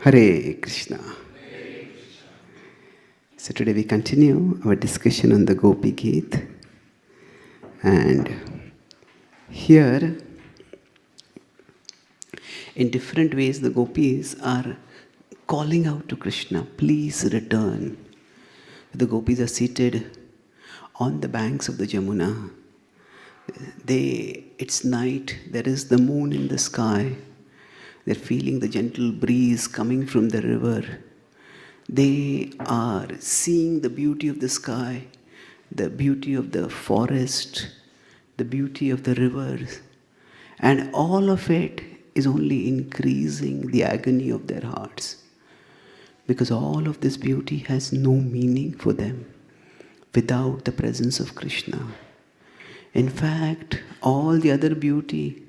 Hare Krishna. So today we continue our discussion on the Gopi Geet. And here, in different ways, the gopis are calling out to Krishna, please return. The gopis are seated on the banks of the Jamuna. It's night, there is the moon in the sky. They're feeling the gentle breeze coming from the river. They are seeing the beauty of the sky, the beauty of the forest, the beauty of the rivers. And all of it is only increasing the agony of their hearts. Because all of this beauty has no meaning for them without the presence of Krishna. In fact, all the other beauty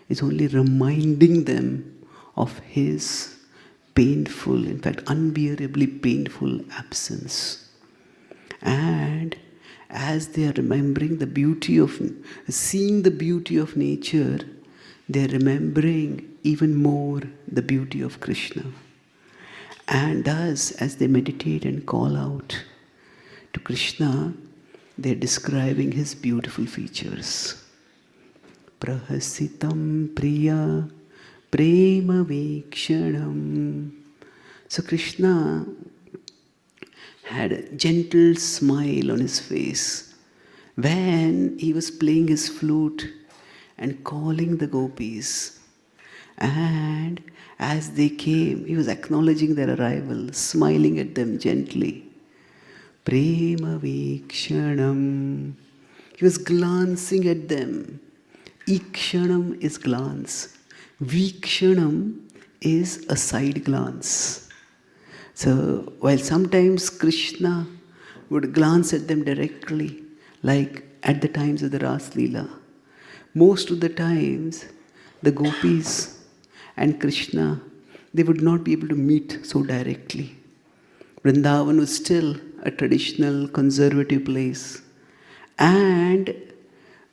is only reminding them of his painful, in fact, unbearably painful absence. And as they are remembering the beauty of, seeing the beauty of nature, they are remembering even more the beauty of Krishna. And thus, as they meditate and call out to Krishna, they are describing his beautiful features. Prahasitam priya prema vekshanam. So Krishna had a gentle smile on his face when he was playing his flute and calling the gopis. And as they came, he was acknowledging their arrival, smiling at them gently. Prema vekshanam. He was glancing at them. Ikshanam is glance. Vikshanam is a side glance. So while sometimes Krishna would glance at them directly, like at the times of the Ras Leela, most of the times the gopis and Krishna, they would not be able to meet so directly. Vrindavan was still a traditional, conservative place. And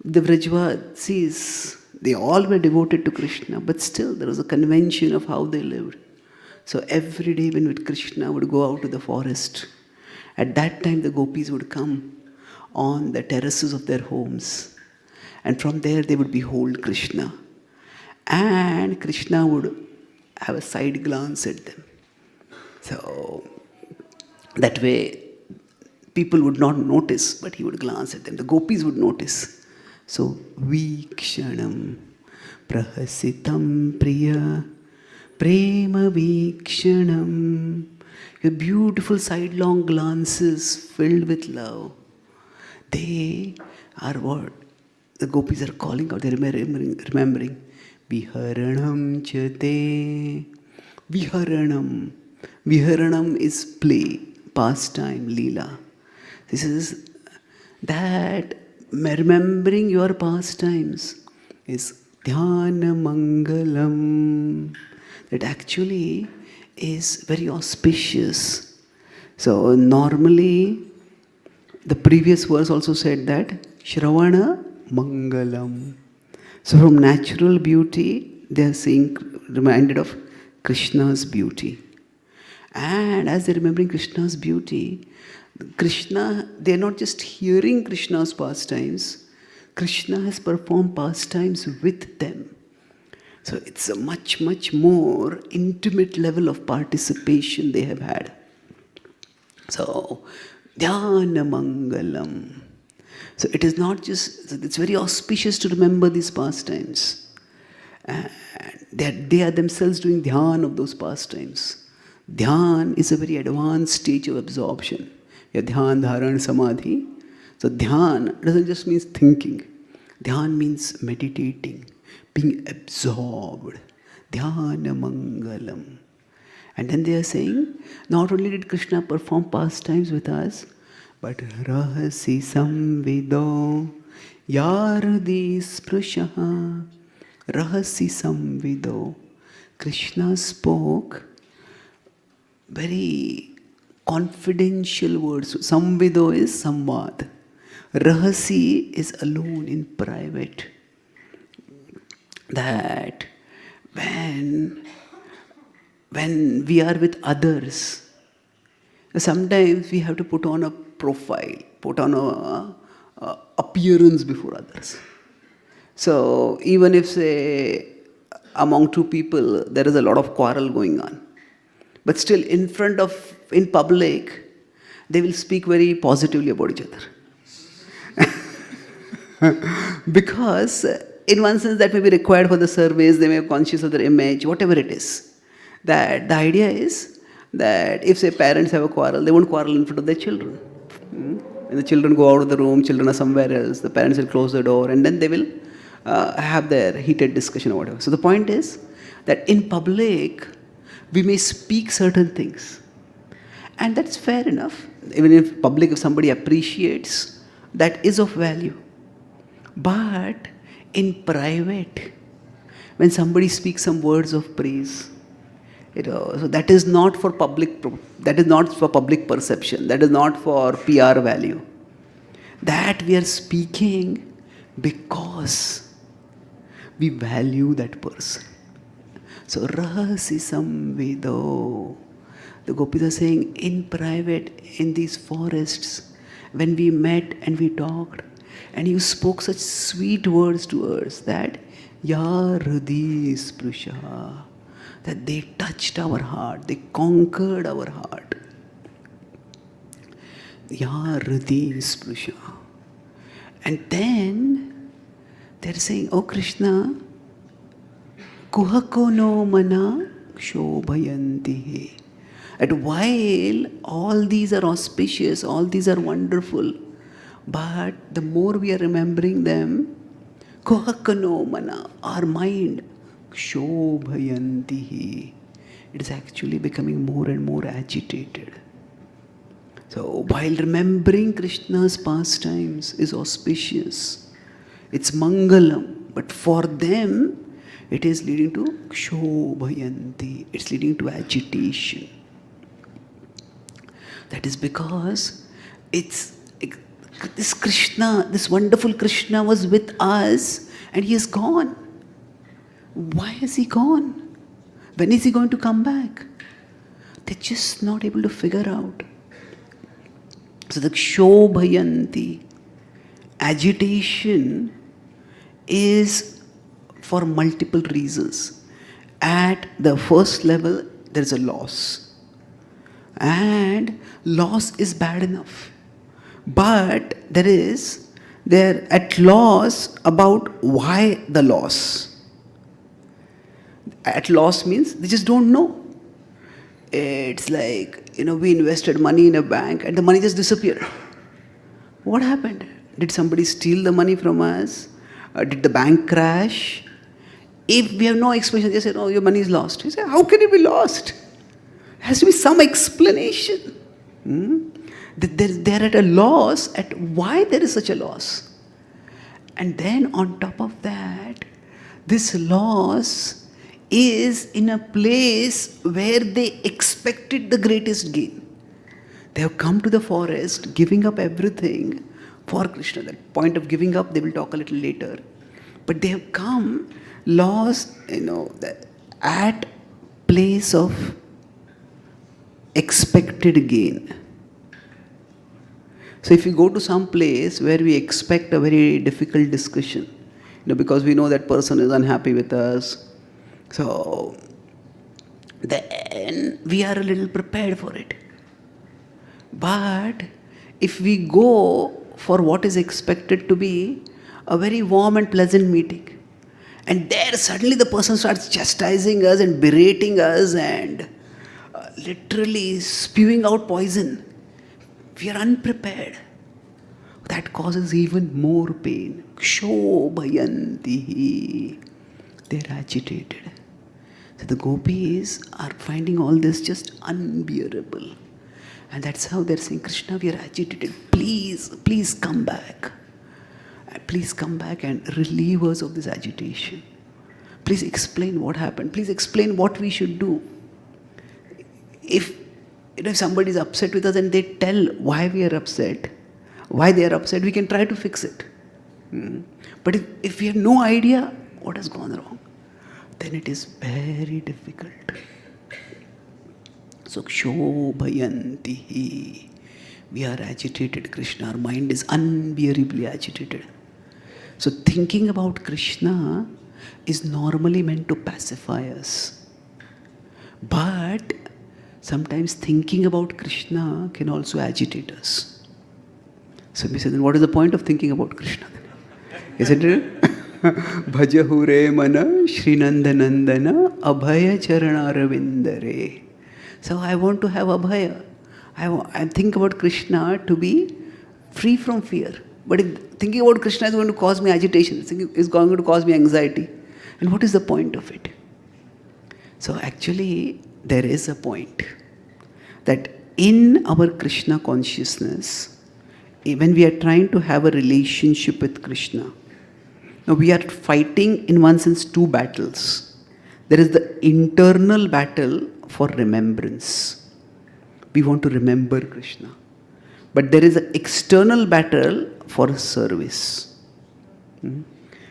the Vrajvasis, they all were devoted to Krishna, but still there was a convention of how they lived. So every day when Krishna would go out to the forest, at that time the gopis would come on the terraces of their homes. And from there they would behold Krishna. And Krishna would have a side glance at them. So that way people would not notice, but he would glance at them. The gopis would notice. So, Vikshanam, Prahasitam Priya, Prema Vikshanam. Your beautiful sidelong glances filled with love. They are what the gopis are calling out. They're remembering. Viharanam chate. Viharanam. Viharanam is play, pastime, leela. This is that remembering your pastimes is dhyana mangalam. That actually is very auspicious. So normally, the previous verse also said that Shravana mangalam. So from natural beauty, they are reminded of Krishna's beauty. And as they're remembering Krishna's beauty, Krishna, they're not just hearing Krishna's pastimes. Krishna has performed pastimes with them. So it's a much, much more intimate level of participation they have had. So, Dhyana Mangalam. So it is not just, it's very auspicious to remember these pastimes. And they are themselves doing dhyan of those pastimes. Dhyan is a very advanced stage of absorption. Dhyan, dharan, samadhi. So dhyan doesn't just mean thinking. Dhyan means meditating, being absorbed. Dhyana mangalam. And then they are saying, not only did Krishna perform pastimes with us, but rahasi samvido yardi sprushaha. Rahasi samvido. Krishna spoke very confidential words. Samvido is samvad. Rahasi is alone in private. That when when we are with others, sometimes we have to put on a profile, put on a appearance before others. So even if, say, among two people there is a lot of quarrel going on, but still in public, they will speak very positively about each other. Because in one sense that may be required for the surveys, they may be conscious of their image, whatever it is. That the idea is that if, say, parents have a quarrel, they won't quarrel in front of their children. When the children go out of the room, children are somewhere else, the parents will close the door and then they will have their heated discussion or whatever. So the point is that in public, we may speak certain things. And that's fair enough. Even if public, if somebody appreciates, that is of value. But in private, when somebody speaks some words of praise, so that is not for public. That is not for public perception. That is not for PR value. That we are speaking because we value that person. So rasi samvedo. The gopis are saying, in private, in these forests, when we met and we talked, and you spoke such sweet words to us that ya rediscover, that they touched our heart, they conquered our heart. Ya rediscover. And then they're saying, oh Krishna, kuhako no mana shobhayanti. And while all these are auspicious, all these are wonderful, but the more we are remembering them, kuhakano mana, our mind, shobhayanti, it is actually becoming more and more agitated. So while remembering Krishna's pastimes is auspicious, it's mangalam, but for them it is leading to shobhayanti, it's leading to agitation. That is because this Krishna, this wonderful Krishna was with us and he is gone. Why is he gone? When is he going to come back? They're just not able to figure out. So the shobhayanti, agitation, is for multiple reasons. At the first level, there is a loss. And loss is bad enough. But they're at loss about why the loss. At loss means they just don't know. It's like, we invested money in a bank and the money just disappeared. What happened? Did somebody steal the money from us? Did the bank crash? If we have no explanation, they say, oh, your money is lost. You say, how can it be lost? There has to be some explanation. They're at a loss at why there is such a loss. And then on top of that, this loss is in a place where they expected the greatest gain. They have come to the forest, giving up everything for Krishna. That point of giving up, they will talk a little later. But they have come lost, at place of expected gain. So if we go to some place where we expect a very difficult discussion, because we know that person is unhappy with us, so then we are a little prepared for it. But if we go for what is expected to be a very warm and pleasant meeting, and there suddenly the person starts chastising us and berating us and literally spewing out poison, we are unprepared. That causes even more pain. Shobhayanti. They're agitated. So the gopis are finding all this just unbearable. And that's how they're saying, Krishna, we are agitated. Please come back. Please come back and relieve us of this agitation. Please explain what happened. Please explain what we should do. If somebody is upset with us and they tell why we are upset, why they are upset, we can try to fix it. But if we have no idea what has gone wrong, then it is very difficult. So, Kshobhayantihi. We are agitated, Krishna. Our mind is unbearably agitated. So, thinking about Krishna is normally meant to pacify us. But sometimes thinking about Krishna can also agitate us. So we say, then what is the point of thinking about Krishna? Isn't it? Bhajahure mana Shrinandanandana Abhaya Charanaravidare. So I want to have Abhaya. I think about Krishna to be free from fear. But if thinking about Krishna is going to cause me agitation, it's going to cause me anxiety. And what is the point of it? So actually, there is a point that in our Krishna consciousness, when we are trying to have a relationship with Krishna, now we are fighting in one sense two battles. There is the internal battle for remembrance. We want to remember Krishna. But there is an external battle for service.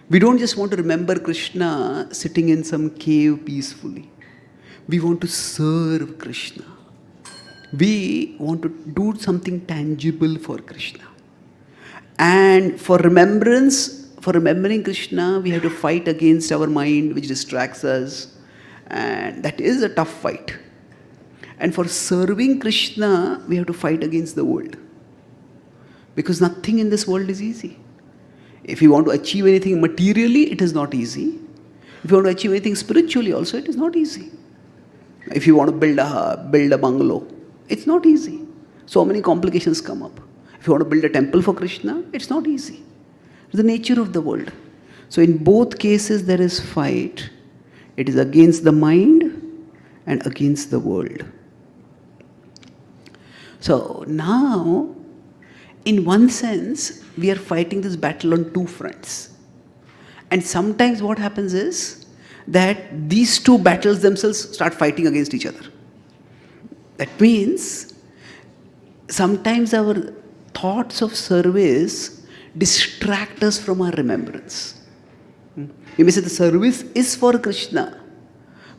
We don't just want to remember Krishna sitting in some cave peacefully. We want to serve Krishna. We want to do something tangible for Krishna. And for remembering Krishna, we have to fight against our mind which distracts us. And that is a tough fight. And for serving Krishna, we have to fight against the world. Because nothing in this world is easy. If you want to achieve anything materially, it is not easy. If you want to achieve anything spiritually also, it is not easy. If you want to build a bungalow, it's not easy. So many complications come up. If you want to build a temple for Krishna, it's not easy. It's the nature of the world. So in both cases there is fight. It is against the mind and against the world. So now, in one sense, we are fighting this battle on two fronts. And sometimes what happens is that these two battles themselves start fighting against each other. That means sometimes our thoughts of service distract us from our remembrance. You may say the service is for Krishna.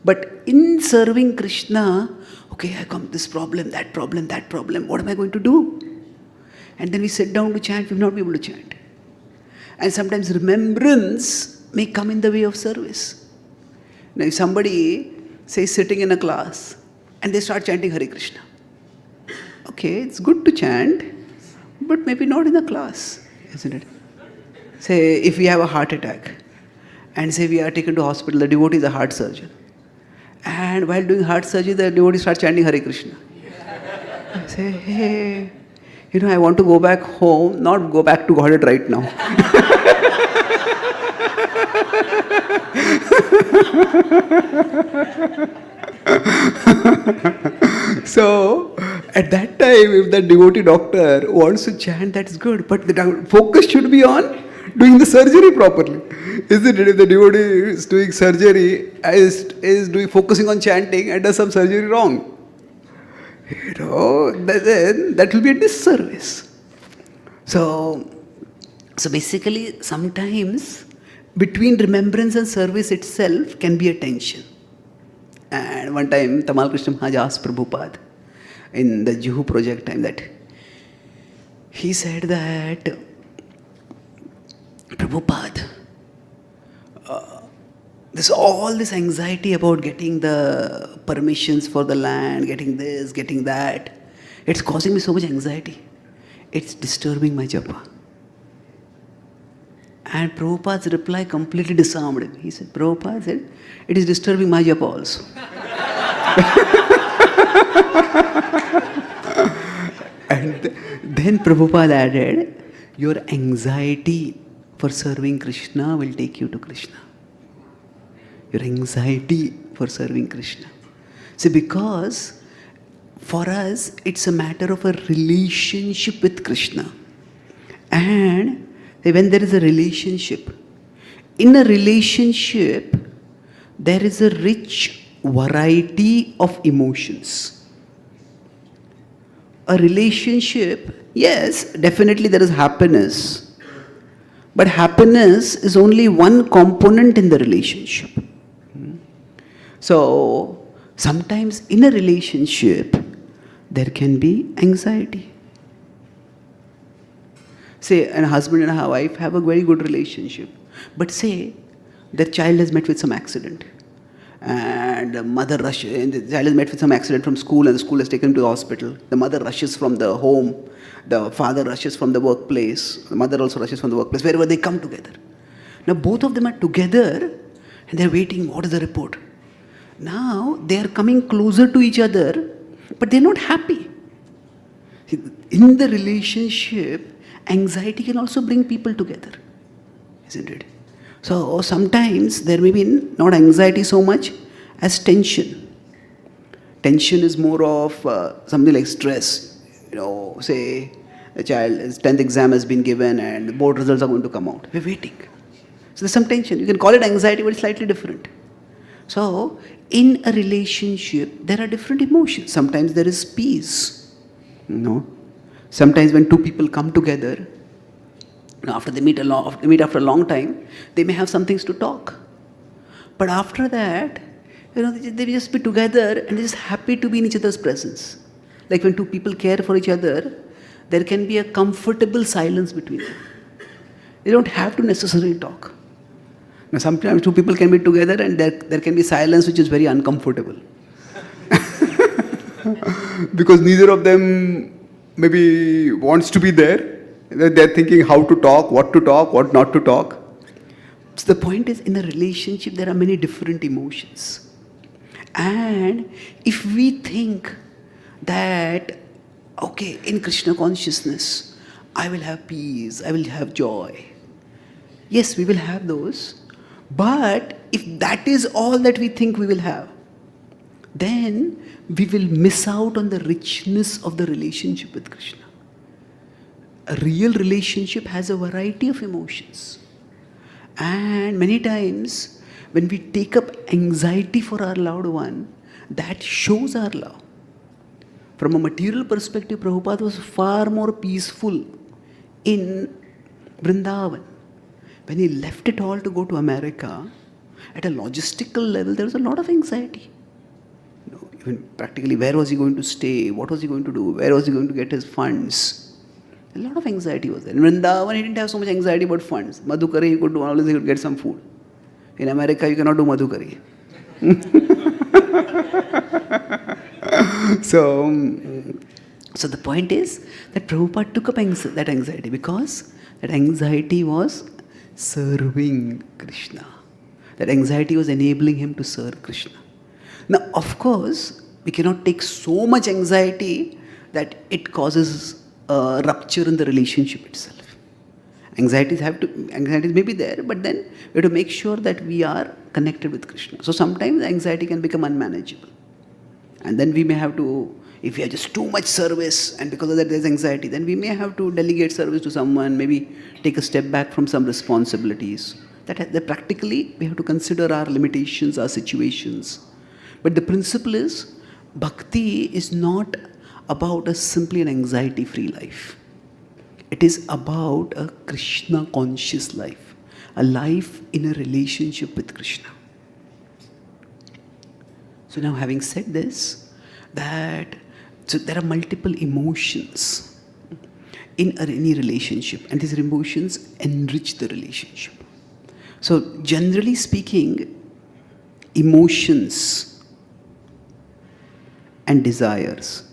But in serving Krishna, okay, I come this problem, that problem, that problem. What am I going to do? And then we sit down to chant, we will not be able to chant. And sometimes remembrance may come in the way of service. Now if somebody, say, sitting in a class and they start chanting Hare Krishna. Okay, it's good to chant, but maybe not in a class, isn't it? Say, if we have a heart attack and say we are taken to hospital, the devotee is a heart surgeon. And while doing heart surgery, the devotee starts chanting Hare Krishna. Say, hey, I want to go back home, not go back to Godhead right now. So, at that time, if the devotee doctor wants to chant, that's good. But the focus should be on doing the surgery properly. Isn't it? If the devotee is doing surgery, is focusing on chanting and does some surgery wrong, then that will be a disservice. So basically, sometimes between remembrance and service itself can be a tension. And one time, Tamal Krishna Maharaj asked Prabhupada in the Juhu project time that he said that, Prabhupada, there's all this anxiety about getting the permissions for the land, getting this, getting that. It's causing me so much anxiety. It's disturbing my japa. And Prabhupada's reply completely disarmed him. He said, Prabhupada said, it is disturbing my japa also. And then Prabhupada added, your anxiety for serving Krishna will take you to Krishna. Your anxiety for serving Krishna. See, because for us, it's a matter of a relationship with Krishna. And when there is a relationship, in a relationship, there is a rich variety of emotions. A relationship, yes, definitely there is happiness. But happiness is only one component in the relationship. So, Sometimes in a relationship, there can be anxiety. Say, a husband and a wife have a very good relationship, but say their child has met with some accident, and the mother rushes, and the child has met with some accident from school, and the school has taken him to the hospital. The mother rushes from the home, the father rushes from the workplace, the mother also rushes from the workplace, wherever they come together. Now both of them are together, and they're waiting, what is the report? Now they are coming closer to each other, but they're not happy. In the relationship, anxiety can also bring people together, isn't it? So sometimes there may be not anxiety so much as tension. Tension is more of something like stress. Say the child's 10th exam has been given and the board results are going to come out. We're waiting. So there's some tension. You can call it anxiety, but it's slightly different. So in a relationship, there are different emotions. Sometimes there is peace. Sometimes when two people come together, after they meet after a long time, they may have some things to talk. But after that, they just be together and they're just happy to be in each other's presence. Like when two people care for each other, there can be a comfortable silence between them. They don't have to necessarily talk. Now sometimes two people can be together and there can be silence which is very uncomfortable. Because neither of them maybe wants to be there. They're thinking how to talk, what not to talk. So the point is, in a relationship, there are many different emotions. And if we think that, okay, in Krishna consciousness, I will have peace, I will have joy. Yes, we will have those. But if that is all that we think we will have, then we will miss out on the richness of the relationship with Krishna. A real relationship has a variety of emotions. And many times, when we take up anxiety for our loved one, that shows our love. From a material perspective, Prabhupada was far more peaceful in Vrindavan. When he left it all to go to America, at a logistical level, there was a lot of anxiety. Even practically, where was he going to stay? What was he going to do? Where was he going to get his funds? A lot of anxiety was there. In Vrindavan, he didn't have so much anxiety about funds. Madhukari, he could do, always he could get some food. In America, you cannot do Madhukari. So the point is that Prabhupada took up that anxiety because that anxiety was serving Krishna. That anxiety was enabling him to serve Krishna. Now, of course, we cannot take so much anxiety that it causes a rupture in the relationship itself. Anxieties may be there, but then we have to make sure that we are connected with Krishna. So sometimes anxiety can become unmanageable. And then we may have to, if we have just too much service and because of that there's anxiety, then we may have to delegate service to someone, maybe take a step back from some responsibilities. That practically we have to consider our limitations, our situations. But the principle is, bhakti is not about simply an anxiety-free life. It is about a Krishna-conscious life, a life in a relationship with Krishna. So now, having said this, so there are multiple emotions in any relationship, and these emotions enrich the relationship. So generally speaking, emotions and desires,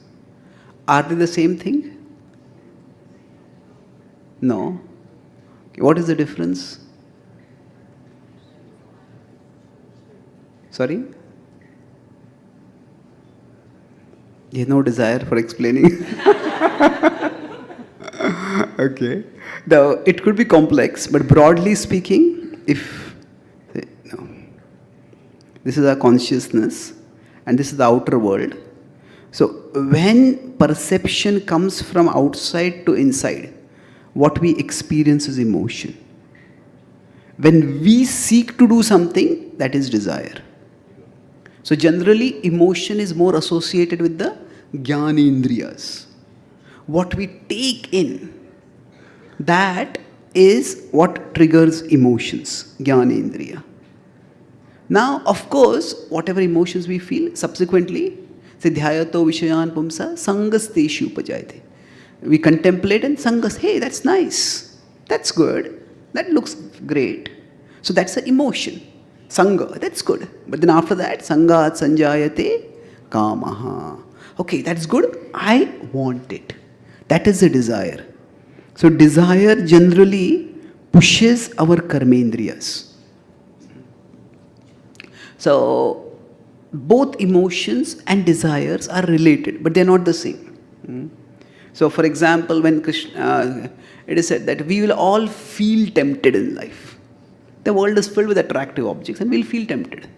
are they the same thing? No. Okay, what is the difference? Sorry? You have no desire for explaining? Okay. Now, it could be complex, but broadly speaking, this is our consciousness and this is the outer world. So when perception comes from outside to inside, what we experience is emotion. When we seek to do something, that is desire. So generally, emotion is more associated with the jnanendriyas. What we take in, that is what triggers emotions, jnanendriya. Now, of course, whatever emotions we feel, subsequently, say dhyayato vishayan pumsa sangasteshu upajayate. We contemplate and sangas, hey, that's nice. That's good. That looks great. So that's an emotion. Sangha, that's good. But then after that, sangat sanjayate kamaha. Okay, that's good. I want it. That is a desire. So desire generally pushes our karmendriyas. So both emotions and desires are related, but they are not the same. So for example, when Krishna, it is said that we will all feel tempted in life. The world is filled with attractive objects and we'll feel tempted.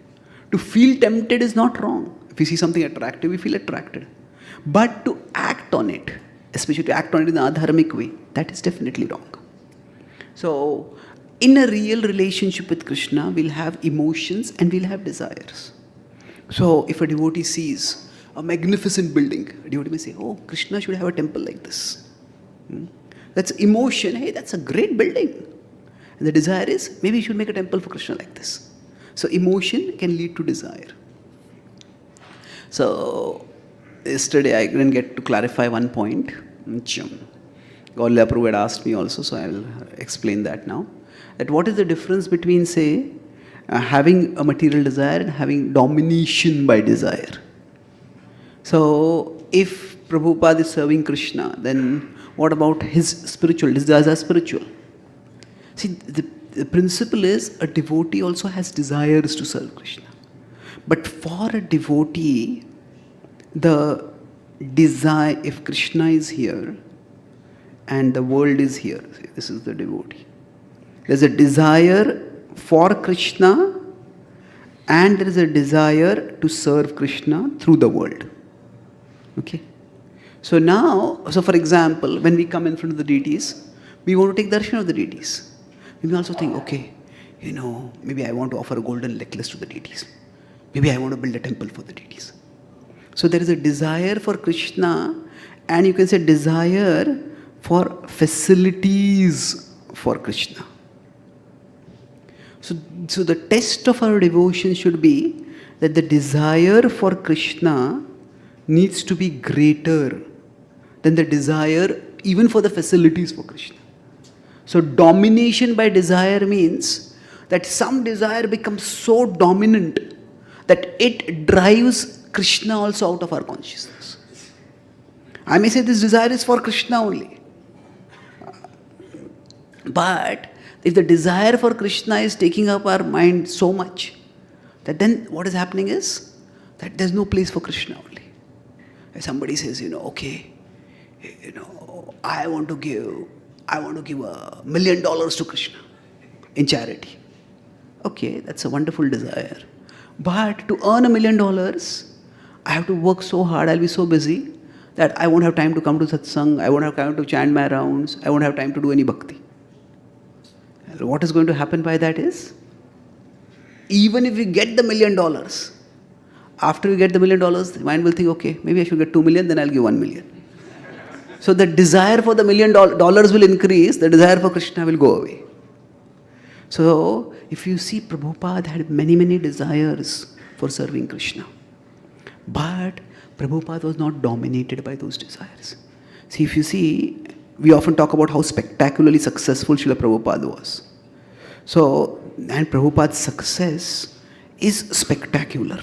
To feel tempted is not wrong. If we see something attractive, we feel attracted. But to act on it, especially to act on it in a adharmic way, that is definitely wrong. So, in a real relationship with Krishna, we'll have emotions and we'll have desires. So, if a devotee sees a magnificent building, a devotee may say, oh, Krishna should have a temple like this. That's emotion, hey, that's a great building. And the desire is, maybe you should make a temple for Krishna like this. So, emotion can lead to desire. So, yesterday I didn't get to clarify one point. Gaulya Prabhu had asked me also, so I'll explain that now. That what is the difference between, say, having a material desire and having domination by desire? So, if Prabhupada is serving Krishna, then what about his spiritual? Desires are spiritual. See, the principle is a devotee also has desires to serve Krishna. But for a devotee, the desire, if Krishna is here and the world is here, this is the devotee. There's a desire for Krishna and there is a desire to serve Krishna through the world. Okay? So now, so for example, when we come in front of the deities, we want to take darshan of the deities. We may also think, okay, maybe I want to offer a golden necklace to the deities. Maybe I want to build a temple for the deities. So there is a desire for Krishna and you can say desire for facilities for Krishna. So the test of our devotion should be that the desire for Krishna needs to be greater than the desire even for the facilities for Krishna. So domination by desire means that some desire becomes so dominant that it drives Krishna also out of our consciousness. I may say this desire is for Krishna only. But if the desire for Krishna is taking up our mind so much, that then what is happening is that there's no place for Krishna only. If somebody says, okay, I want to give $1 million to Krishna in charity. Okay, that's a wonderful desire. But to earn $1 million, I have to work so hard, I'll be so busy that I won't have time to come to satsang, I won't have time to chant my rounds, I won't have time to do any bhakti. And what is going to happen by that is, even if we get the $1 million, after we get the $1 million, the mind will think, okay, maybe I should get 2 million, then I'll give 1 million. So the desire for the $1 million will increase, the desire for Krishna will go away. So if you see, Prabhupada had many, many desires for serving Krishna. But Prabhupada was not dominated by those desires. See, if you see, we often talk about how spectacularly successful Srila Prabhupada was. So, and Prabhupada's success is spectacular.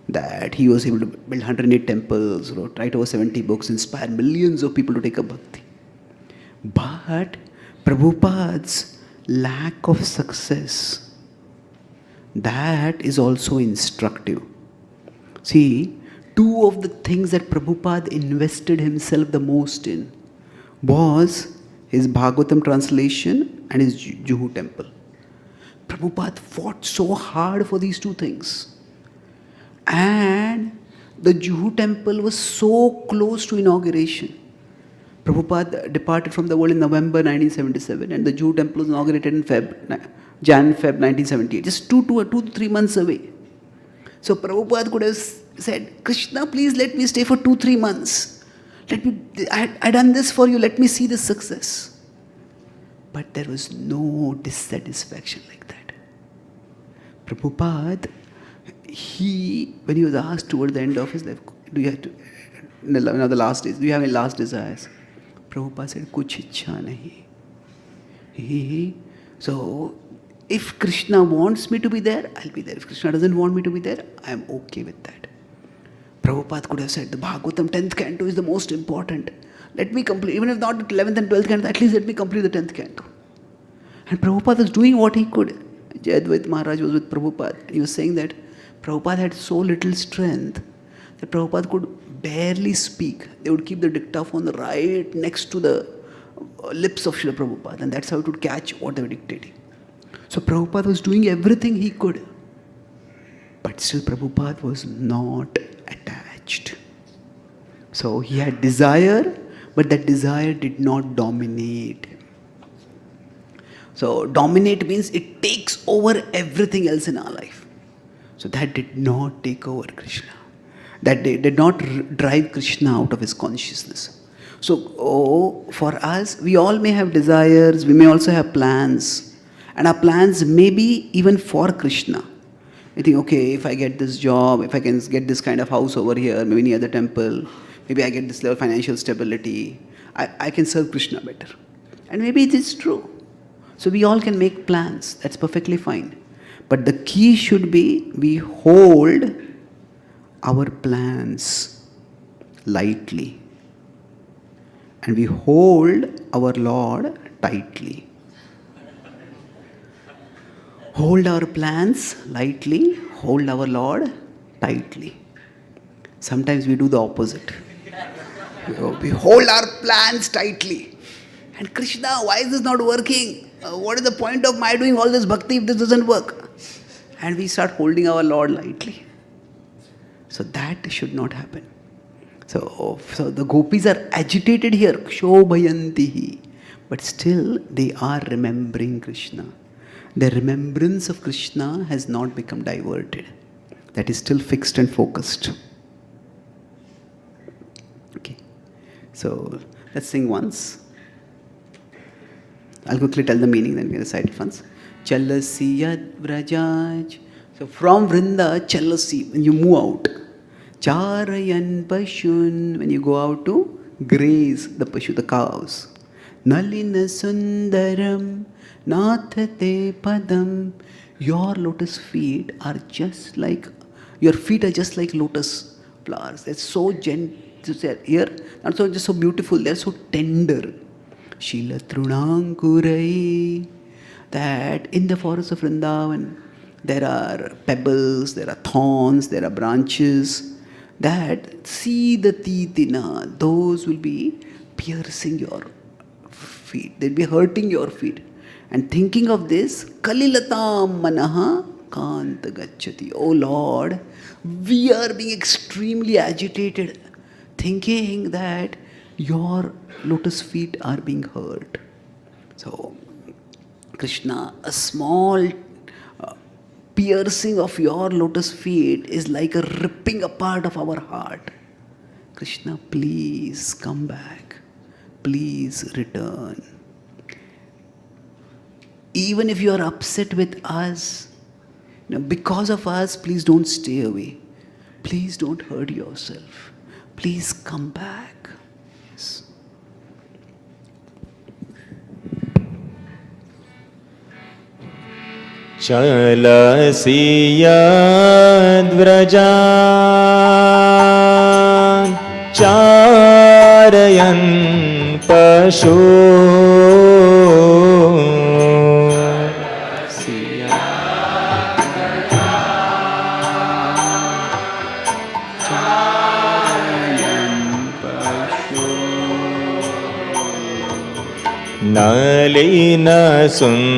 That he was able to build 108 temples, write over 70 books, inspire millions of people to take up bhakti. But Prabhupada's lack of success, that is also instructive. See, two of the things that Prabhupada invested himself the most in was his Bhagavatam translation and his Juhu temple. Prabhupada fought so hard for these two things. And the Juhu temple was so close to inauguration. Prabhupada departed from the world in November 1977 and the Juhu temple was inaugurated in Jan, Feb 1978. Just 2 to 3 months away. So Prabhupada could have said, Krishna, please let me stay for 2-3 months. I done this for you, let me see this success. But there was no dissatisfaction like that. Prabhupada, when he was asked toward the end of his life, do you have to, the last days, do you have any last desires? Prabhupada said, kuch ichha nahi. So, if Krishna wants me to be there, I'll be there. If Krishna doesn't want me to be there, I am okay with that. Prabhupada could have said, the Bhagavatam 10th canto is the most important. Let me complete, even if not the 11th and 12th canto, at least let me complete the 10th canto. And Prabhupada was doing what he could. Jayadvaita Maharaj was with Prabhupada. He was saying that Prabhupada had so little strength that Prabhupada could barely speak. They would keep the dictaphone right next to the lips of Srila Prabhupada, and that's how it would catch what they were dictating. So Prabhupada was doing everything he could. But still Prabhupada was not attached. So he had desire, but that desire did not dominate. So dominate means it takes over everything else in our life. So that did not take over Krishna. That did not drive Krishna out of his consciousness. So for us, we all may have desires, we may also have plans. And our plans may be even for Krishna. I think, okay, if I get this job, if I can get this kind of house over here, maybe any other temple, maybe I get this level of financial stability, I can serve Krishna better. And maybe it is true. So we all can make plans. That's perfectly fine. But the key should be we hold our plans lightly. And we hold our Lord tightly. Hold our plans lightly, hold our Lord tightly. Sometimes we do the opposite. We hold our plans tightly. And Krishna, why is this not working? What is the point of my doing all this bhakti if this doesn't work? And we start holding our Lord lightly. So that should not happen. So the gopis are agitated here, kshobhayantihi. But still they are remembering Krishna. Their remembrance of Krishna has not become diverted. That is still fixed and focused. Okay. So let's sing once. I'll quickly tell the meaning, then we recite it once. Chalasi yad vrajaj. So from Vrinda, chalasi, when you move out. Charayan pashun, when you go out to graze the pashu, the cows. Nalina sundaram, nathate padam. Your lotus feet are just like, your feet are just like lotus flowers. They're so gentle. Here, not so just so beautiful, they're so tender. Shila Trunankurai. That in the forest of Vrindavan, there are pebbles, there are thorns, there are branches. That see the titina, those will be piercing your feet. They'll be hurting your feet. And thinking of this, Kalilatam manaha kanta gacchati. Oh Lord, we are being extremely agitated, thinking that your lotus feet are being hurt. So, Krishna, a small piercing of your lotus feet is like a ripping apart of our heart. Krishna, please come back. Please return. Even if you are upset with us, because of us, please don't stay away. Please don't hurt yourself. Please come back. Yes. Chalasi yadvrajan charayan pashu. Nalina sundaram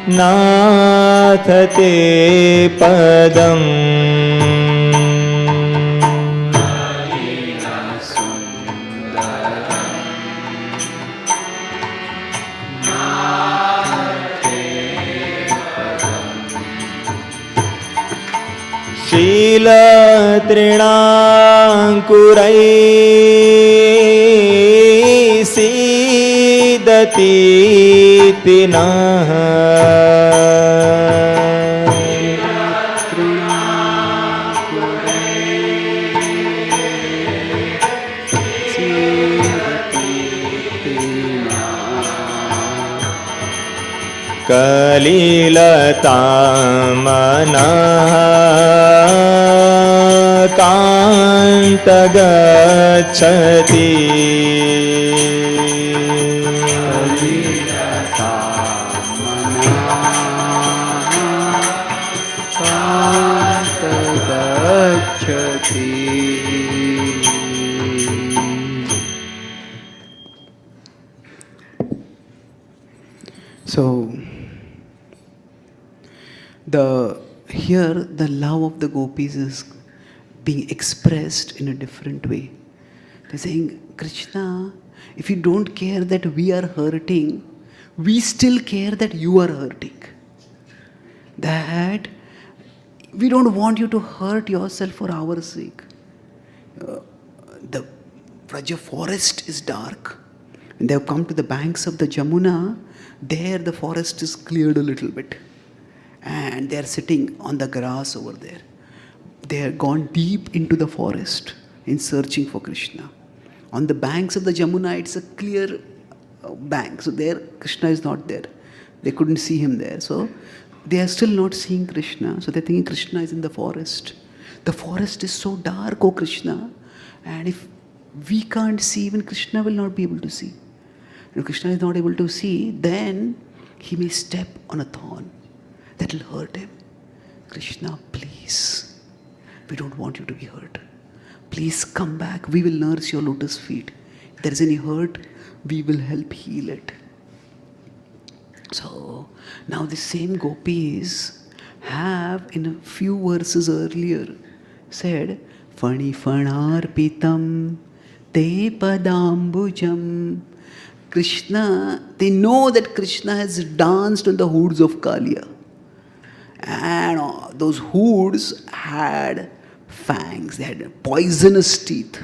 nathate padam. Nalina sundaram nathate padam. Shila Trinankurai कलिलतामनः कान्तगच्छति So, here the love of the gopis is being expressed in a different way. They're saying, Krishna, if you don't care that we are hurting, we still care that you are hurting. That we don't want you to hurt yourself for our sake. The Vraja forest is dark. When they have come to the banks of the Jamuna, there the forest is cleared a little bit. And they are sitting on the grass over there. They have gone deep into the forest in searching for Krishna. On the banks of the Jamuna, it's a clear bank. So there, Krishna is not there. They couldn't see him there. So they are still not seeing Krishna. So they're thinking Krishna is in the forest. The forest is so dark, oh Krishna. And if we can't see, even Krishna will not be able to see. If Krishna is not able to see, then he may step on a thorn. That will hurt him. Krishna, please. We don't want you to be hurt. Please come back. We will nurse your lotus feet. If there is any hurt, we will help heal it. So, now the same gopis have in a few verses earlier said, Fani fanarpitam te padambujam. Krishna, they know that Krishna has danced on the hoods of Kaliya. And those hoods had fangs, they had poisonous teeth.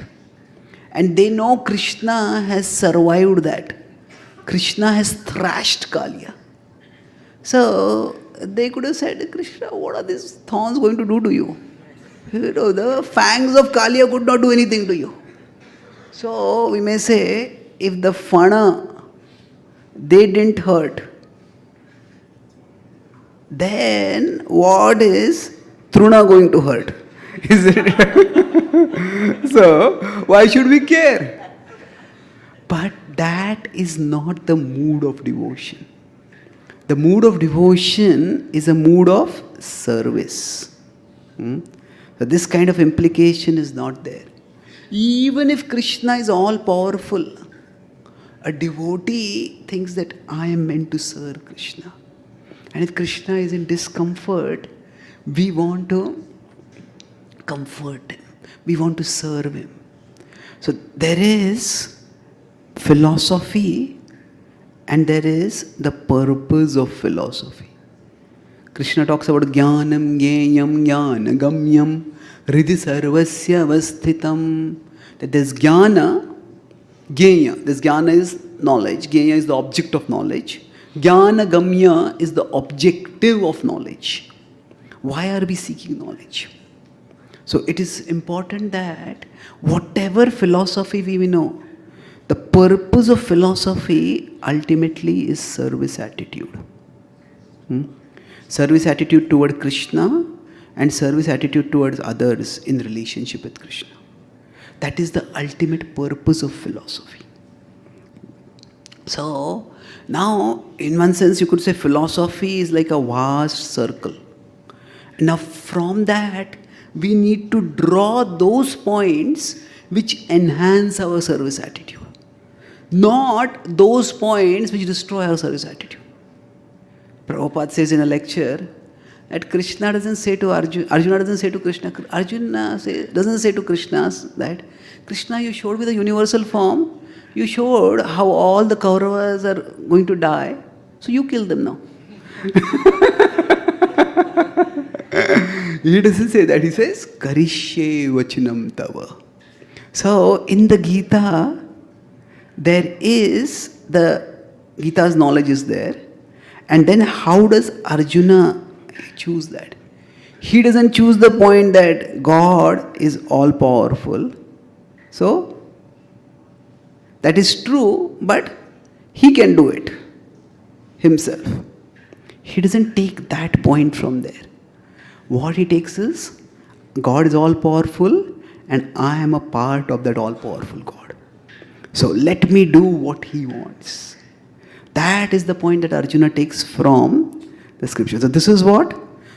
And they know Krishna has survived that. Krishna has thrashed Kaliya. So they could have said, Krishna, what are these thorns going to do to you? You know, the fangs of Kaliya could not do anything to you. So we may say, if the fana, they didn't hurt, then what is Truna going to hurt? Is it? So, why should we care? But that is not the mood of devotion. The mood of devotion is a mood of service. So this kind of implication is not there. Even if Krishna is all powerful, a devotee thinks that I am meant to serve Krishna. And if Krishna is in discomfort, we want to comfort him. We want to serve him. So there is philosophy and there is the purpose of philosophy. Krishna talks about jnanam jneyam jnana gamyam rediscover avasthitam. That there's jnana, jnaya. This jnana is knowledge. Jnaya is the object of knowledge. Jnana gamya is the objective of knowledge. Why are we seeking knowledge? So it is important that whatever philosophy we know, the purpose of philosophy ultimately is service attitude. Service attitude toward Krishna and service attitude towards others in relationship with Krishna. That is the ultimate purpose of philosophy. So, now in one sense you could say philosophy is like a vast circle. Now from that we need to draw those points which enhance our service attitude. Not those points which destroy our service attitude. Prabhupada says in a lecture that Krishna doesn't say to Arjuna, Arjuna doesn't say to Krishna, Arjuna doesn't say to Krishna that, Krishna, you showed me the universal form, you showed how all the Kauravas are going to die, so you kill them now. He doesn't say that, he says, Karishye vachanam tava. So in the Gita, there is the Gita's knowledge is there. And then how does Arjuna choose that? He doesn't choose the point that God is all powerful. So, that is true, but he can do it himself. He doesn't take that point from there. What he takes is, God is all powerful and I am a part of that all powerful God. So let me do what he wants. That is the point that Arjuna takes from the scripture. So this is what?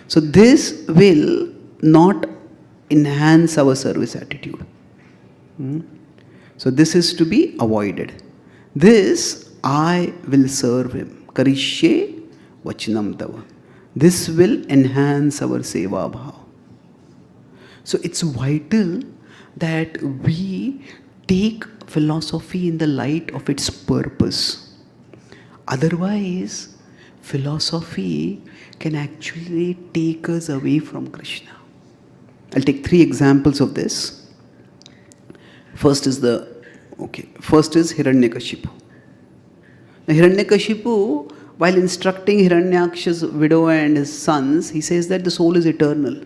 So this will not enhance our service attitude. So this is to be avoided. This, I will serve him. Karishye vachanam tava. This will enhance our seva bhava. So it's vital that we take philosophy in the light of its purpose. Otherwise, philosophy can actually take us away from Krishna. I'll take 3 examples of this. First is Hiranyakashipu. Now, Hiranyakashipu, while instructing Hiranyaksha's widow and his sons, he says that the soul is eternal.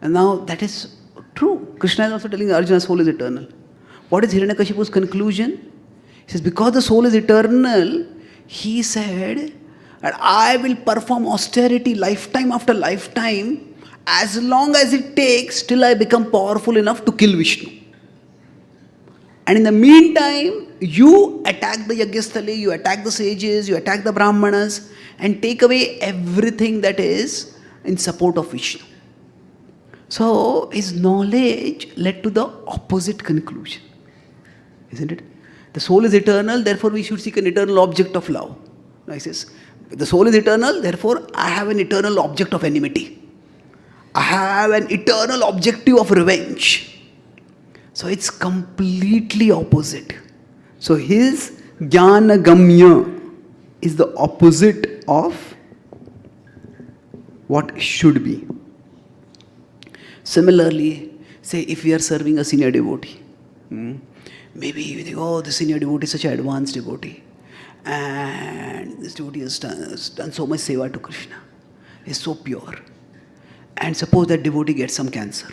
And now that is true. Krishna is also telling Arjuna soul is eternal. What is Hiranyakashipu's conclusion? He says, because the soul is eternal, he said, and I will perform austerity lifetime after lifetime as long as it takes till I become powerful enough to kill Vishnu. And in the meantime, you attack the Yagyasthali, you attack the sages, you attack the Brahmanas and take away everything that is in support of Vishnu. So his knowledge led to the opposite conclusion. Isn't it? The soul is eternal, therefore we should seek an eternal object of love. Now he says, the soul is eternal, therefore I have an eternal object of enmity. I have an eternal objective of revenge. So it's completely opposite. So his jnana gamya is the opposite of what should be. Similarly, say if we are serving a senior devotee, maybe you think, oh, the senior devotee is such an advanced devotee. And this devotee has done so much seva to Krishna. He is so pure. And suppose that devotee gets some cancer,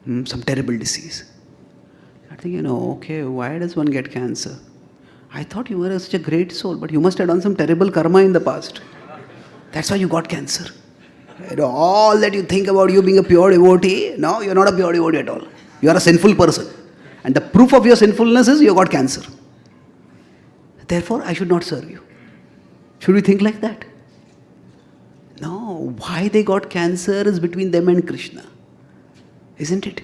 some terrible disease. I think, okay, why does one get cancer? I thought you were such a great soul, but you must have done some terrible karma in the past. That's why you got cancer. All that you think about you being a pure devotee, no, you're not a pure devotee at all. You are a sinful person. And the proof of your sinfulness is you got cancer. Therefore, I should not serve you. Should we think like that? No, why they got cancer is between them and Krishna. Isn't it?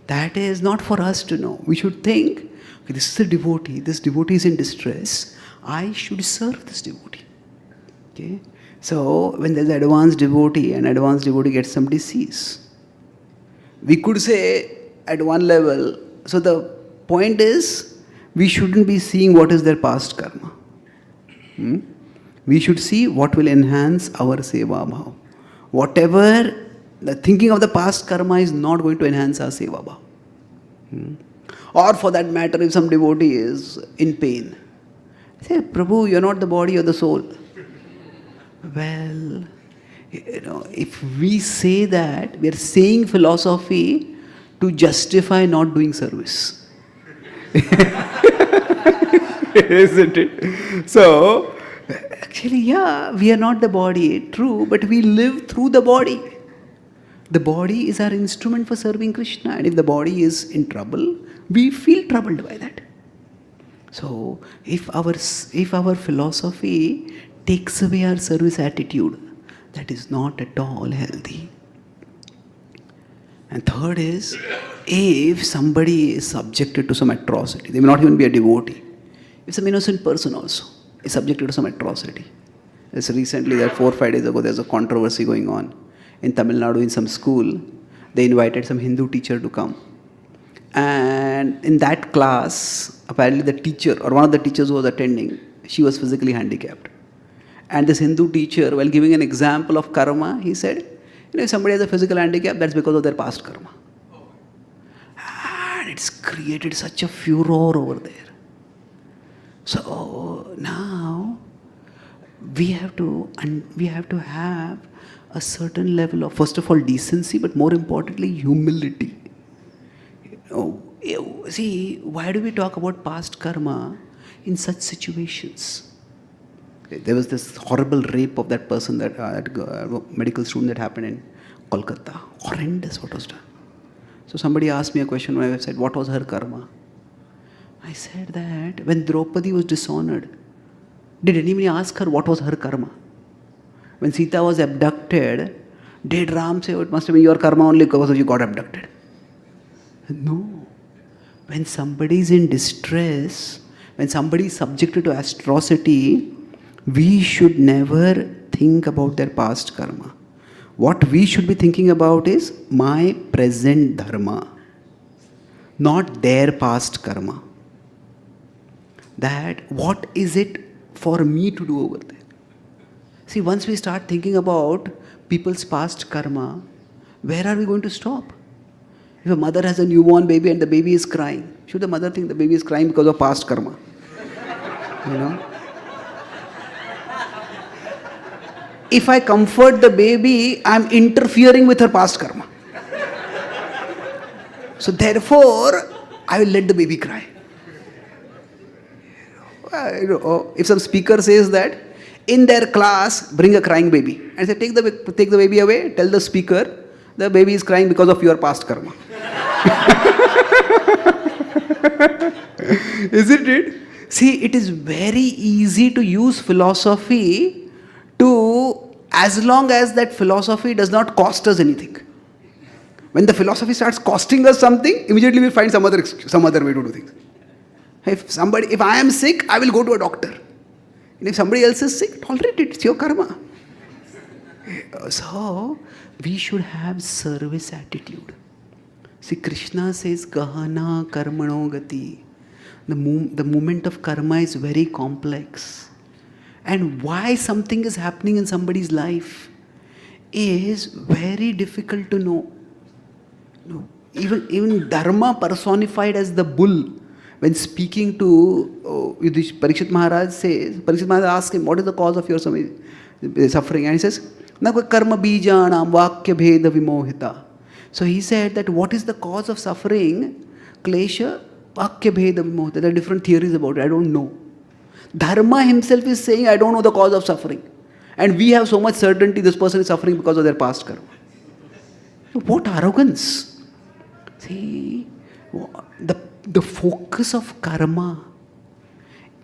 That is not for us to know. We should think, okay, this is a devotee, this devotee is in distress, I should serve this devotee. Okay? So, when there's an advanced devotee and advanced devotee gets some disease, we could say at one level, so the point is, we shouldn't be seeing what is their past karma. We should see what will enhance our seva bhava. Whatever, the thinking of the past karma is not going to enhance our seva bhava. Or for that matter, if some devotee is in pain, say, Prabhu, you're not the body, you're the soul. Well, if we say that, we are saying philosophy to justify not doing service. Isn't it? So, actually, yeah, we are not the body, true, but we live through the body. The body is our instrument for serving Krishna, and if the body is in trouble, we feel troubled by that. So, if our philosophy takes away our service attitude, that is not at all healthy. And third is, if somebody is subjected to some atrocity, they may not even be a devotee. If some innocent person also is subjected to some atrocity. As recently, that 4 or 5 days ago, there's a controversy going on. In Tamil Nadu, in some school, they invited some Hindu teacher to come. And in that class, apparently the teacher, or one of the teachers who was attending, she was physically handicapped. And this Hindu teacher, while giving an example of karma, he said, if somebody has a physical handicap, that's because of their past karma. And it's created such a furor over there. So now we have to have a certain level of, first of all, decency, but more importantly, humility. See, why do we talk about past karma in such situations? Okay, there was this horrible rape of that person, that medical student, that happened in Kolkata. Horrendous what was done. So somebody asked me a question on my website, what was her karma? I said that when Draupadi was dishonored, did anybody ask her what was her karma? When Sita was abducted, did Ram say, oh, it must have been your karma only because you got abducted? No. When somebody is in distress, when somebody is subjected to atrocity, we should never think about their past karma. What we should be thinking about is my present dharma, not their past karma. That what is it for me to do over there? See, once we start thinking about people's past karma, where are we going to stop? If a mother has a newborn baby and the baby is crying, should the mother think the baby is crying because of past karma? You know? If I comfort the baby, I am interfering with her past karma. So therefore, I will let the baby cry. If some speaker says that in their class, bring a crying baby, and say, take the baby away, tell the speaker, the baby is crying because of your past karma. Isn't it? See, it is very easy to use philosophy as long as that philosophy does not cost us anything. When the philosophy starts costing us something, immediately we'll find some other way to do things. If I am sick, I will go to a doctor. And if somebody else is sick, tolerate it. It's your karma. So, we should have service attitude. See, Krishna says, Gahana karmano gati. The movement of karma is very complex. And why something is happening in somebody's life is very difficult to know. Even Dharma personified as the bull, when speaking to Parikshit Maharaj asks him, what is the cause of your suffering? And he says, karma bijanam vakya bheda vimohita. So he said that what is the cause of suffering? Klesha vakya bheda vimohita. There are different theories about it. I don't know. Dharma himself is saying, I don't know the cause of suffering. And we have so much certainty this person is suffering because of their past karma. What arrogance! See, the focus of karma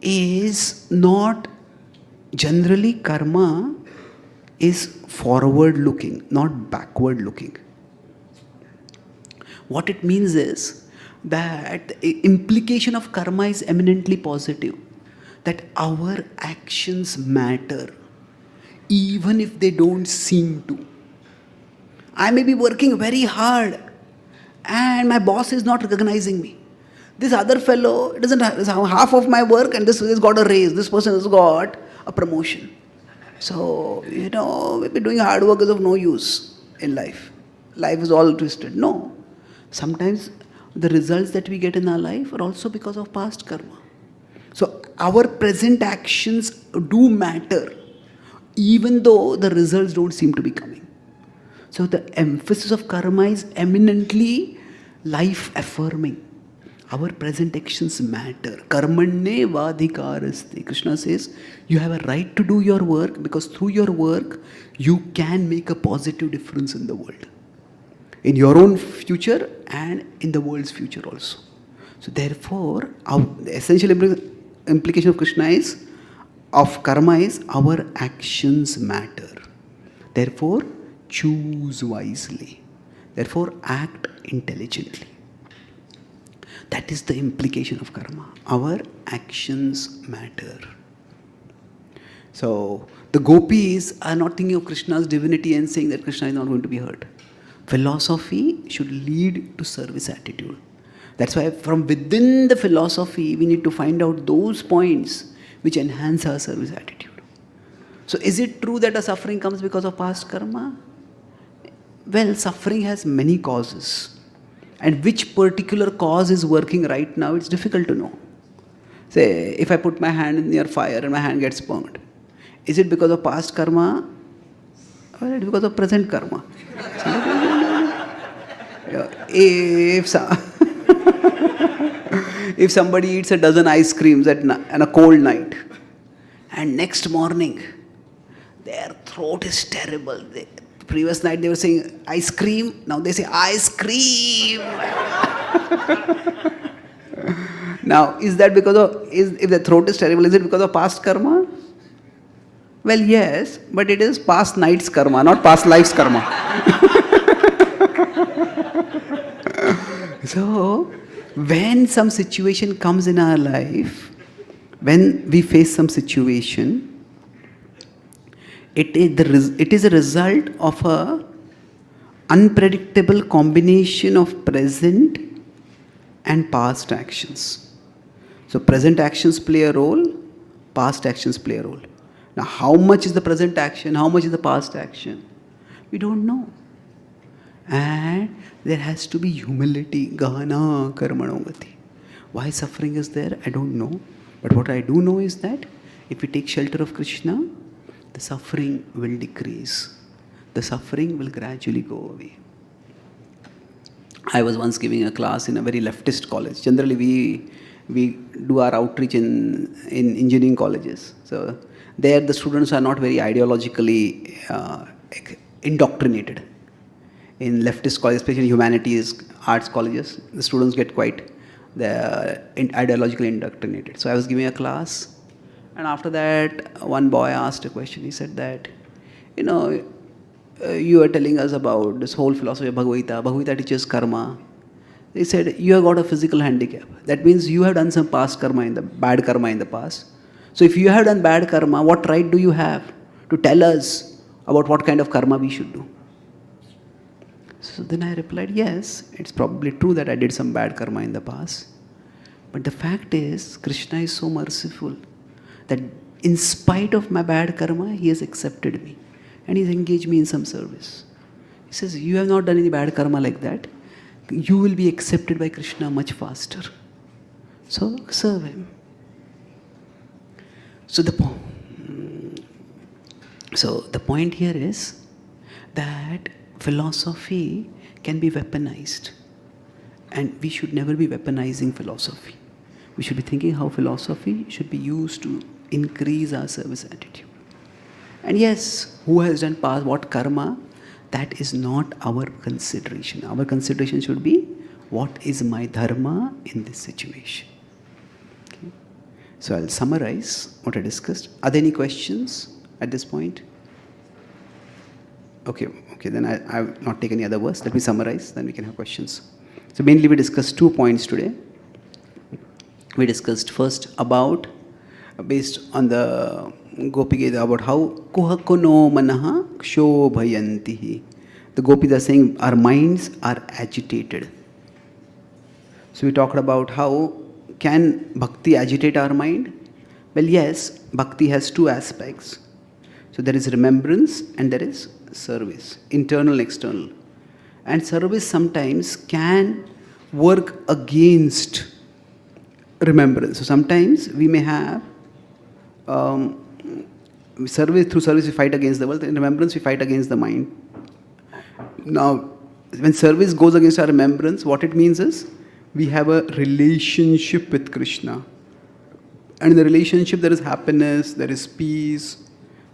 is not, generally karma is forward looking, not backward looking. What it means is that the implication of karma is eminently positive. That our actions matter, even if they don't seem to. I may be working very hard and my boss is not recognizing me. This other fellow doesn't have half of my work and this has got a raise. This person has got a promotion. So, maybe doing hard work is of no use in life. Life is all twisted. No. Sometimes the results that we get in our life are also because of past karma. So our present actions do matter, even though the results don't seem to be coming. So the emphasis of karma is eminently life affirming. Our present actions matter. Karmanne vadhikaraste. Krishna says, you have a right to do your work because through your work, you can make a positive difference in the world. In your own future and in the world's future also. So therefore, the essential implication of karma is our actions matter. Therefore, choose wisely. Therefore, act intelligently. That is the implication of karma. Our actions matter. So, the gopis are not thinking of Krishna's divinity and saying that Krishna is not going to be hurt. Philosophy should lead to service attitude. That's why from within the philosophy, we need to find out those points which enhance our service attitude. So is it true that a suffering comes because of past karma? Well, suffering has many causes. And which particular cause is working right now, it's difficult to know. Say, if I put my hand in your fire and my hand gets burned, is it because of past karma or is it because of present karma? If, if somebody eats a dozen ice creams on a cold night and next morning their throat is terrible. The previous night they were saying ice cream, now they say ice cream. Now, is that because of, if the throat is terrible, is it because of past karma? Well, yes, but it is past night's karma, not past life's karma. So, when some situation comes in our life, when we face some situation, it is a result of a unpredictable combination of present and past actions. So present actions play a role, past actions play a role. Now how much is the present action, how much is the past action? We don't know. And there has to be humility. Gahana karmano gati. Why suffering is there, I don't know. But what I do know is that if we take shelter of Krishna, the suffering will decrease. The suffering will gradually go away. I was once giving a class in a very leftist college. Generally, we do our outreach in engineering colleges. So there the students are not very ideologically indoctrinated. In leftist colleges, especially humanities, arts colleges, the students get quite ideologically indoctrinated. So I was giving a class, and after that, one boy asked a question. He said that, you are telling us about this whole philosophy of Bhagavad Gita. Bhagavad Gita teaches karma. He said, you have got a physical handicap. That means you have done some past karma, bad karma in the past. So if you have done bad karma, what right do you have to tell us about what kind of karma we should do? So then I replied, yes, it's probably true that I did some bad karma in the past. But the fact is, Krishna is so merciful that in spite of my bad karma, he has accepted me. And he's engaged me in some service. He says, you have not done any bad karma like that. You will be accepted by Krishna much faster. So serve him. So the point here is that philosophy can be weaponized. And we should never be weaponizing philosophy. We should be thinking how philosophy should be used to increase our service attitude. And yes, who has done past what karma, that is not our consideration. Our consideration should be, what is my dharma in this situation? Okay. So I'll summarize what I discussed. Are there any questions at this point? Okay, then I will not take any other verse. Let me summarize, then we can have questions. So mainly we discussed 2 points today. We discussed first about, based on the Gopi Gita, about how kuhakuno manaha kshobhayantihi. The gopis are saying our minds are agitated. So we talked about how can bhakti agitate our mind? Well, yes, bhakti has 2 aspects. So there is remembrance and there is service, internal and external. And service sometimes can work against remembrance. So sometimes we may have through service we fight against the world, in remembrance we fight against the mind. Now, when service goes against our remembrance, what it means is we have a relationship with Krishna. And in the relationship there is happiness, there is peace,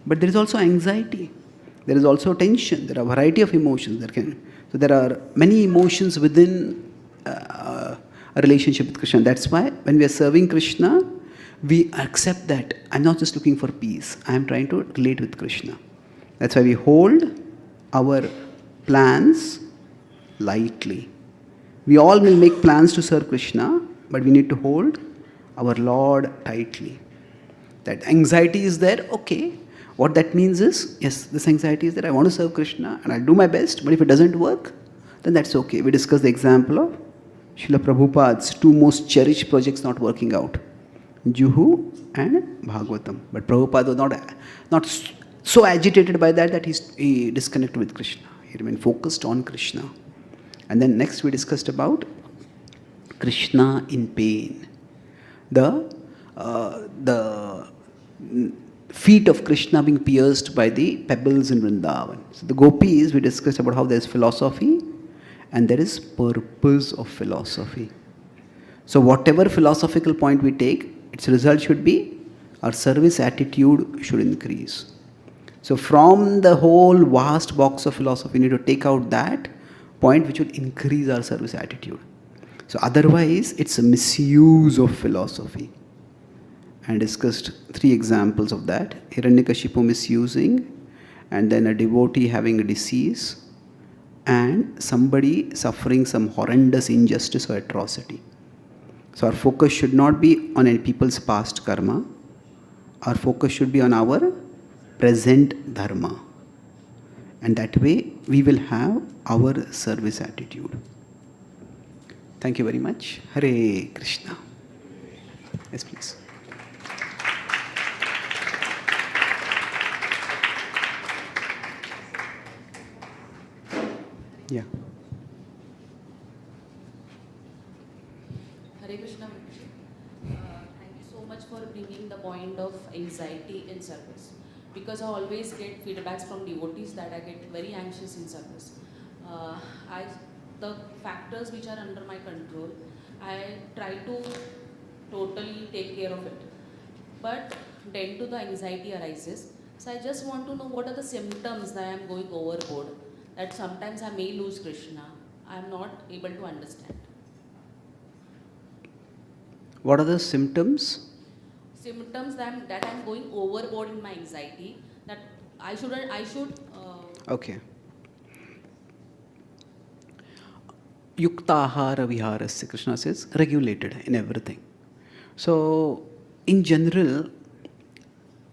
but there is also anxiety, there is also tension, there are a variety of emotions. So there are many emotions within a relationship with Krishna. That's why when we are serving Krishna, we accept that I'm not just looking for peace, I am trying to relate with Krishna. That's why we hold our plans lightly. We all will make plans to serve Krishna, but we need to hold our Lord tightly. That anxiety is there, okay. What that means is, yes, this anxiety is that I want to serve Krishna and I'll do my best, but if it doesn't work, then that's okay. We discussed the example of Srila Prabhupada's 2 most cherished projects not working out, Juhu and Bhagavatam. But Prabhupada was not so agitated by that he disconnected with Krishna. He remained focused on Krishna. And then next we discussed about Krishna in pain. The the feet of Krishna being pierced by the pebbles in Vrindavan. So the gopis, we discussed about how there is philosophy and there is purpose of philosophy. So whatever philosophical point we take, its result should be our service attitude should increase. So from the whole vast box of philosophy, we need to take out that point which will increase our service attitude. So otherwise, it's a misuse of philosophy. And discussed 3 examples of that. Hiranyakashipu misusing, and then a devotee having a disease, and somebody suffering some horrendous injustice or atrocity. So our focus should not be on any people's past karma. Our focus should be on our present dharma. And that way we will have our service attitude. Thank you very much. Hare Krishna. Yes, please. Yeah. Hare Krishna. Thank you so much for bringing the point of anxiety in service. Because I always get feedbacks from devotees that I get very anxious in service. The factors which are under my control, I try to totally take care of it. But then to the anxiety arises. So I just want to know what are the symptoms that I am going overboard. That sometimes I may lose Krishna. I am not able to understand. What are the symptoms? Symptoms that I'm going overboard in my anxiety. That I should. Okay. Yuktahara viharasya, Krishna says, regulated in everything. So, in general,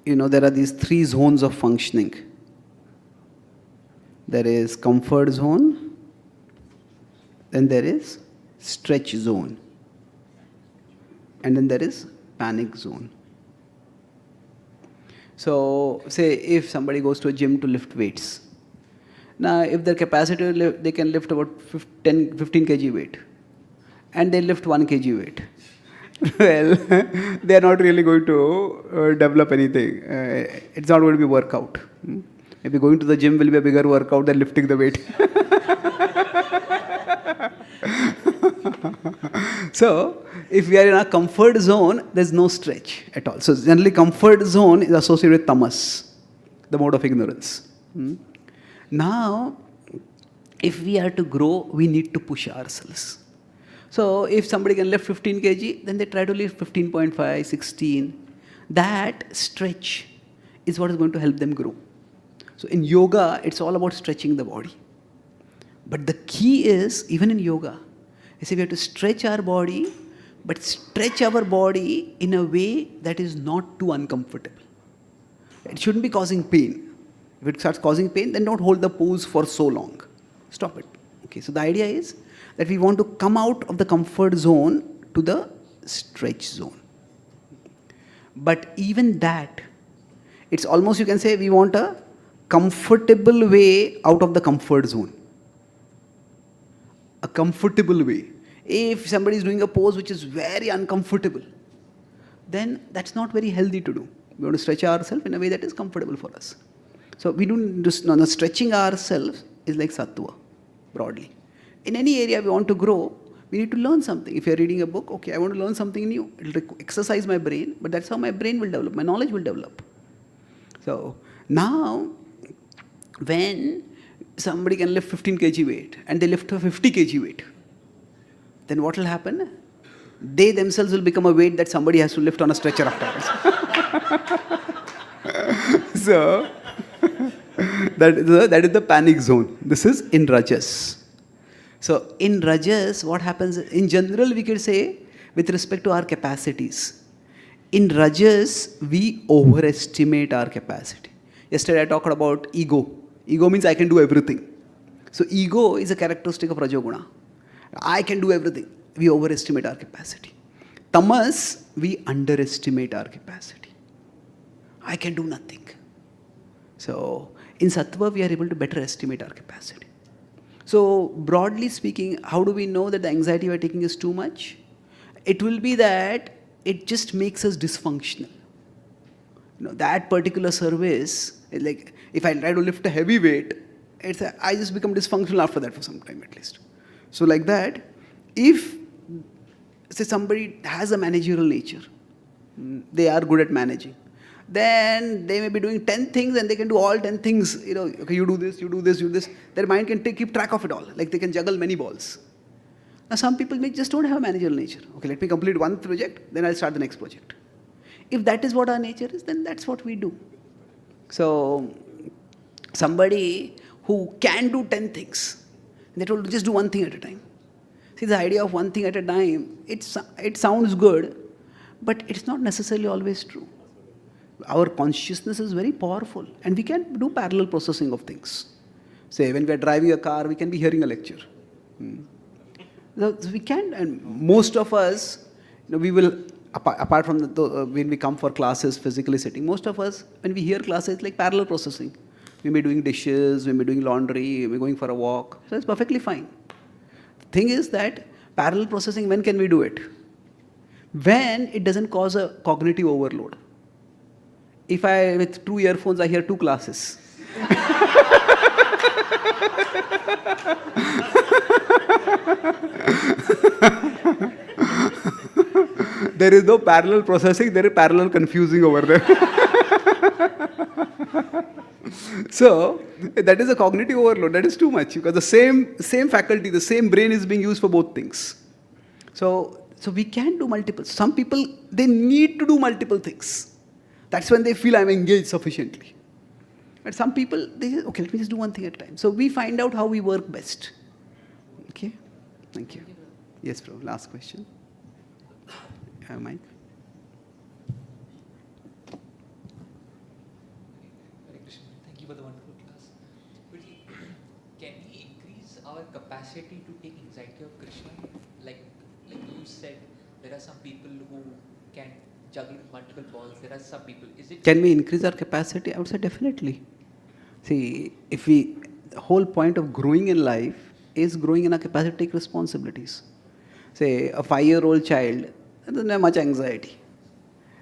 there are these 3 zones of functioning. There is comfort zone, then there is stretch zone, and then there is panic zone. So, say if somebody goes to a gym to lift weights, now if their capacity they can lift about 15 kg weight, and they lift 1 kg weight, well, they are not really going to develop anything. It's not going to be workout. Maybe going to the gym will be a bigger workout than lifting the weight. So, if we are in a comfort zone, there's no stretch at all. So, generally, comfort zone is associated with tamas, the mode of ignorance. Now, if we are to grow, we need to push ourselves. So, if somebody can lift 15 kg, then they try to lift 15.5, 16. That stretch is what is going to help them grow. So, in yoga, it's all about stretching the body. But the key is, even in yoga, we have to stretch our body, but stretch our body in a way that is not too uncomfortable. It shouldn't be causing pain. If it starts causing pain, then don't hold the pose for so long. Stop it. Okay, so the idea is that we want to come out of the comfort zone to the stretch zone. But even that, it's almost, you can say, we want a comfortable way out of the comfort zone. A comfortable way. If somebody is doing a pose which is very uncomfortable, then that's not very healthy to do. We want to stretch ourselves in a way that is comfortable for us. So we don't just, stretching ourselves is like sattva, broadly. In any area we want to grow, we need to learn something. If you're reading a book, okay, I want to learn something new. It will exercise my brain, but that's how my brain will develop, my knowledge will develop. So now, when somebody can lift 15 kg weight and they lift a 50 kg weight, then what will happen? They themselves will become a weight that somebody has to lift on a stretcher afterwards. So, that is the panic zone. This is in Rajas. So, in Rajas, what happens? In general, we could say, with respect to our capacities, in Rajas, we overestimate our capacity. Yesterday, I talked about ego. Ego means I can do everything. So, ego is a characteristic of Rajoguna. I can do everything. We overestimate our capacity. Tamas, we underestimate our capacity. I can do nothing. So, in Sattva, we are able to better estimate our capacity. So, broadly speaking, how do we know that the anxiety we are taking is too much? It will be that it just makes us dysfunctional. That particular service, like if I try to lift a heavy weight, I just become dysfunctional after that for some time at least. So like that, if say somebody has a managerial nature, they are good at managing, then they may be doing 10 things and they can do all 10 things, okay, you do this, you do this, you do this. Their mind can keep track of it all, like they can juggle many balls. Now some people just don't have a managerial nature. Okay, let me complete one project, then I'll start the next project. If that is what our nature is, then that's what we do. So somebody who can do 10 things, they told just do one thing at a time. See, the idea of one thing at a time, it sounds good, but it's not necessarily always true. Our consciousness is very powerful, and we can do parallel processing of things. Say, when we are driving a car, we can be hearing a lecture. So we can, and most of us, we will, apart from when we come for classes, physically sitting, most of us, when we hear classes, it's like parallel processing. We may be doing dishes, we may be doing laundry, we may be going for a walk. So it's perfectly fine. The thing is that parallel processing, when can we do it? When it doesn't cause a cognitive overload. If with 2 earphones, I hear 2 classes. There is no parallel processing, there is parallel confusing over there. So, that is a cognitive overload, that is too much, because the same faculty, the same brain is being used for both things. So we can do multiple. Some people, they need to do multiple things. That's when they feel I'm engaged sufficiently. But some people, they say, okay, let me just do one thing at a time. So we find out how we work best. Okay? Thank you. Yes, bro. Last question. Mike? Hare Krishna. Thank you for the wonderful class. Can we increase our capacity to take anxiety of Krishna? Like you said, there are some people who can juggle multiple balls. There are some people. Can we increase our capacity? I would say definitely. See, the whole point of growing in life is growing in our capacity to take responsibilities. Say, a 5-year-old child doesn't have much anxiety.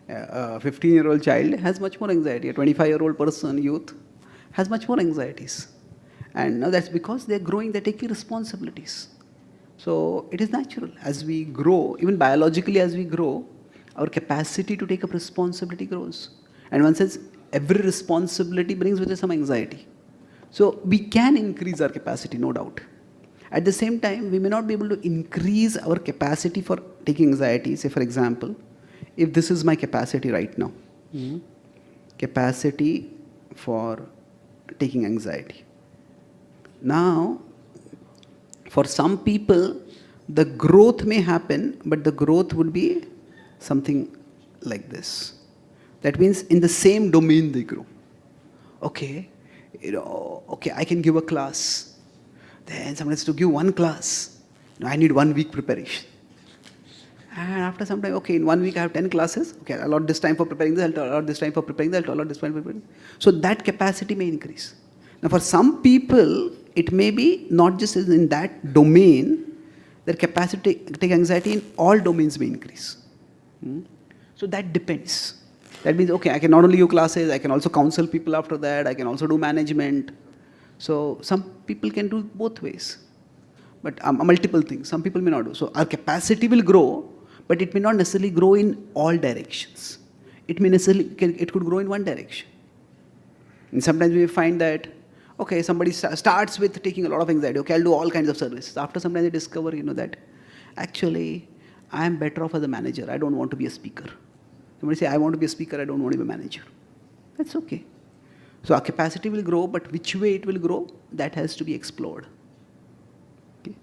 A 15-year-old child has much more anxiety. A 25-year-old person, youth, has much more anxieties. And now that's because they're growing, they're taking responsibilities. So it is natural. As we grow, even biologically as we grow, our capacity to take up responsibility grows. And one says, every responsibility brings with it some anxiety. So we can increase our capacity, no doubt. At the same time, we may not be able to increase our capacity for taking anxiety. Say, for example, if this is my capacity right now, capacity for taking anxiety. Now, for some people, the growth may happen, but the growth would be something like this. That means in the same domain they grow. Okay, I can give a class. Then someone has to give one class. I need 1 week preparation. And after some time, okay, in 1 week I have 10 classes. Okay, I'll allot this time for preparing this, I'll allot this time for preparing that, I'll allot this time for preparing. So that capacity may increase. Now for some people, it may be not just in that domain, their capacity to take anxiety in all domains may increase. So that depends. That means, okay, I can not only give classes, I can also counsel people after that, I can also do management. So some people can do both ways. But multiple things, some people may not do. So our capacity will grow, but it may not necessarily grow in all directions. It could grow in one direction. And sometimes we find that, okay, somebody starts with taking a lot of anxiety. Okay, I'll do all kinds of services. After some time they discover, that actually I am better off as a manager. I don't want to be a speaker. Somebody say, I want to be a speaker, I don't want to be a manager. That's okay. So our capacity will grow, but which way it will grow, that has to be explored. Okay.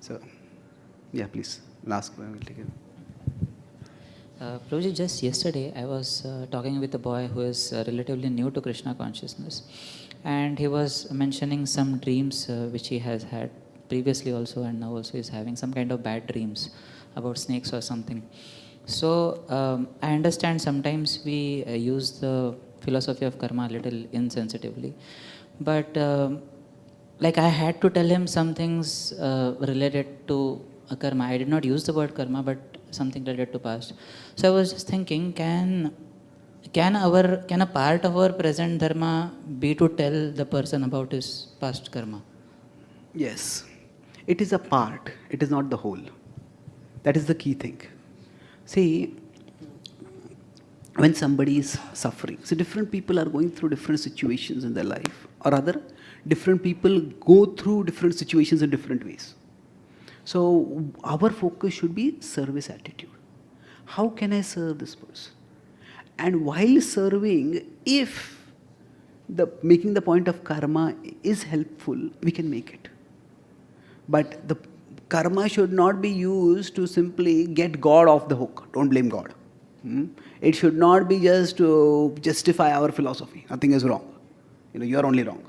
So, yeah, please. Last one, we'll take it. Prabhuji, just yesterday I was talking with a boy who is relatively new to Krishna consciousness, and he was mentioning some dreams which he has had previously also, and now also is having some kind of bad dreams about snakes or something. So I understand sometimes we use the philosophy of karma a little insensitively, but like I had to tell him some things related to karma. I did not use the word karma, but something related to past. So I was just thinking, can a part of our present dharma be to tell the person about his past karma? Yes. It is a part, it is not the whole. That is the key thing. See, when somebody is suffering, so different people are going through different situations in their life, or rather, different people go through different situations in different ways. So, our focus should be service attitude. How can I serve this person? And while serving, if making the point of karma is helpful, we can make it. But the karma should not be used to simply get God off the hook. Don't blame God. It should not be just to justify our philosophy. Nothing is wrong. You are only wrong.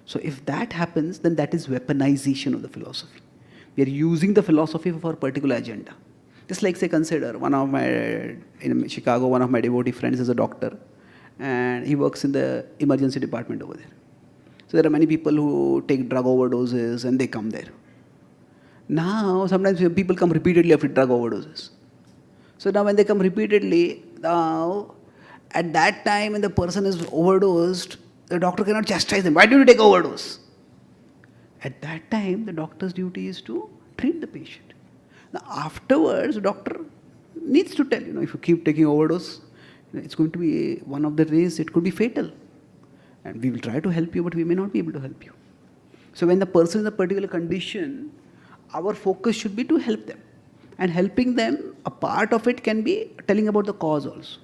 So if that happens, then that is weaponization of the philosophy. We are using the philosophy for a particular agenda. Just like, say, consider in Chicago, one of my devotee friends is a doctor, and he works in the emergency department over there. So there are many people who take drug overdoses and they come there. Now, sometimes people come repeatedly after drug overdoses. So now when they come repeatedly, now at that time when the person is overdosed, the doctor cannot chastise them. Why did you take overdose? At that time, the doctor's duty is to treat the patient. Now afterwards, the doctor needs to tell, if you keep taking overdose, it's going to be one of the ways, it could be fatal. And we will try to help you, but we may not be able to help you. So when the person is in a particular condition, our focus should be to help them. And helping them, a part of it can be telling about the cause also.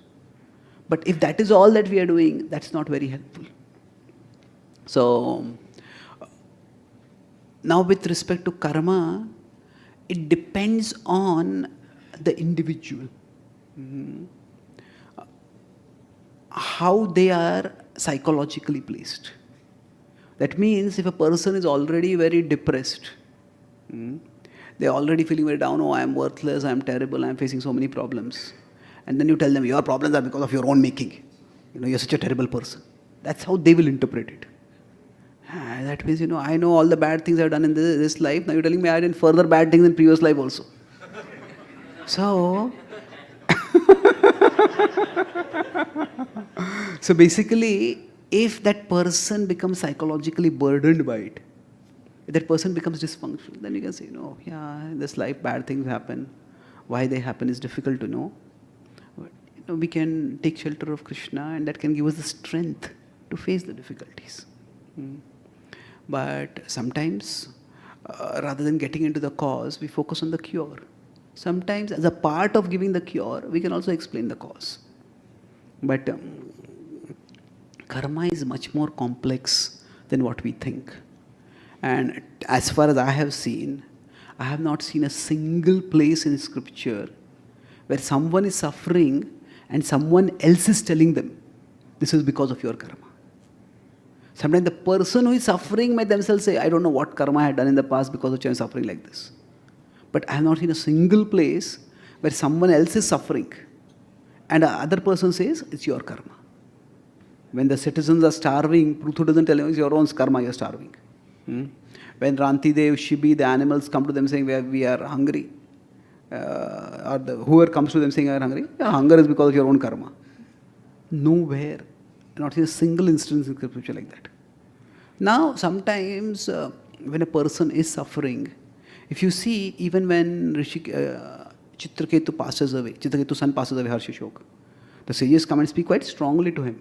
But if that is all that we are doing, that's not very helpful. So, now with respect to karma, it depends on the individual. How they are psychologically placed. That means if a person is already very depressed, they're already feeling very down, I am worthless, I am terrible, I am facing so many problems. And then you tell them, your problems are because of your own making. You're such a terrible person. That's how they will interpret it. That means, I know all the bad things I've done in this life. Now you're telling me I did further bad things in previous life also. So, so basically, if that person becomes psychologically burdened by it, if that person becomes dysfunctional, then you can say, in this life bad things happen. Why they happen is difficult to know. But, we can take shelter of Krishna, and that can give us the strength to face the difficulties. But sometimes, rather than getting into the cause, we focus on the cure. Sometimes, as a part of giving the cure, we can also explain the cause. But karma is much more complex than what we think. And as far as I have seen, I have not seen a single place in scripture where someone is suffering and someone else is telling them, this is because of your karma. Sometimes the person who is suffering may themselves say, I don't know what karma I had done in the past because of which I am suffering like this. But I have not seen a single place where someone else is suffering and the other person says, it's your karma. When the citizens are starving, Pruthu doesn't tell them, it's your own karma, you're starving. When Ranti Dev, Shibi, the animals come to them saying, we are hungry, or whoever comes to them saying, we are hungry, hunger is because of your own karma. Nowhere, not in a single instance in scripture like that. Now, sometimes when a person is suffering, if you see, even when Chitraketu passes away, Chitraketu's son passes away, Harshashok, the sages come and speak quite strongly to him.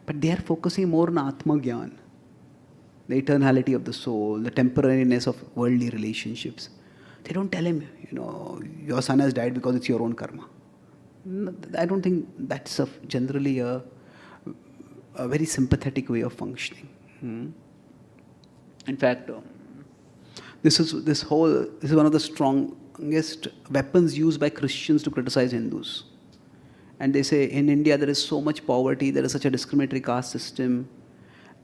But they are focusing more on Atma Gyan, the eternality of the soul, the temporariness of worldly relationships. They don't tell him, your son has died because it's your own karma. I don't think that's generally a very sympathetic way of functioning. In fact, this is one of the strongest weapons used by Christians to criticize Hindus. And they say, in India there is so much poverty, there is such a discriminatory caste system,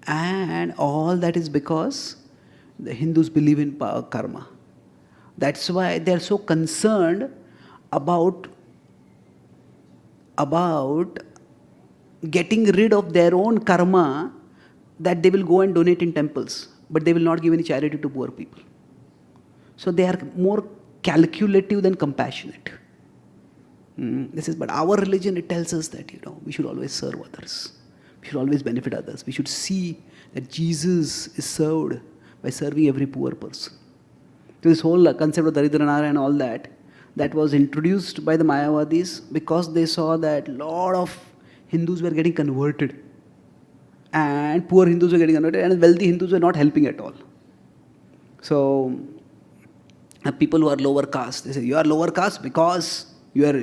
and all that is because the Hindus believe in karma. That's why they are so concerned about getting rid of their own karma, that they will go and donate in temples, but they will not give any charity to poor people. So they are more calculative than compassionate. This is, but our religion, it tells us that, we should always serve others. We should always benefit others. We should see that Jesus is served by serving every poor person. So this whole concept of Daridranara and all that was introduced by the Mayavadis because they saw that a lot of Hindus were getting converted. And poor Hindus were getting converted, and wealthy Hindus were not helping at all. So, people who are lower caste, they say, you are lower caste because you had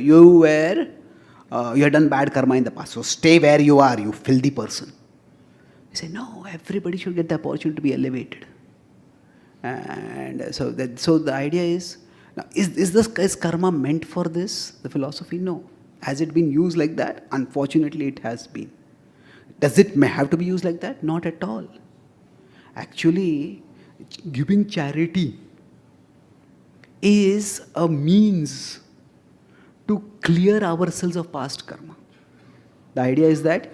done bad karma in the past. So stay where you are, you filthy person. They say, no, everybody should get the opportunity to be elevated. And so the idea is, now, is karma meant for this? The philosophy, no. Has it been used like that? Unfortunately, it has been. Does it have to be used like that? Not at all. Actually, giving charity is a means to clear ourselves of past karma. The idea is that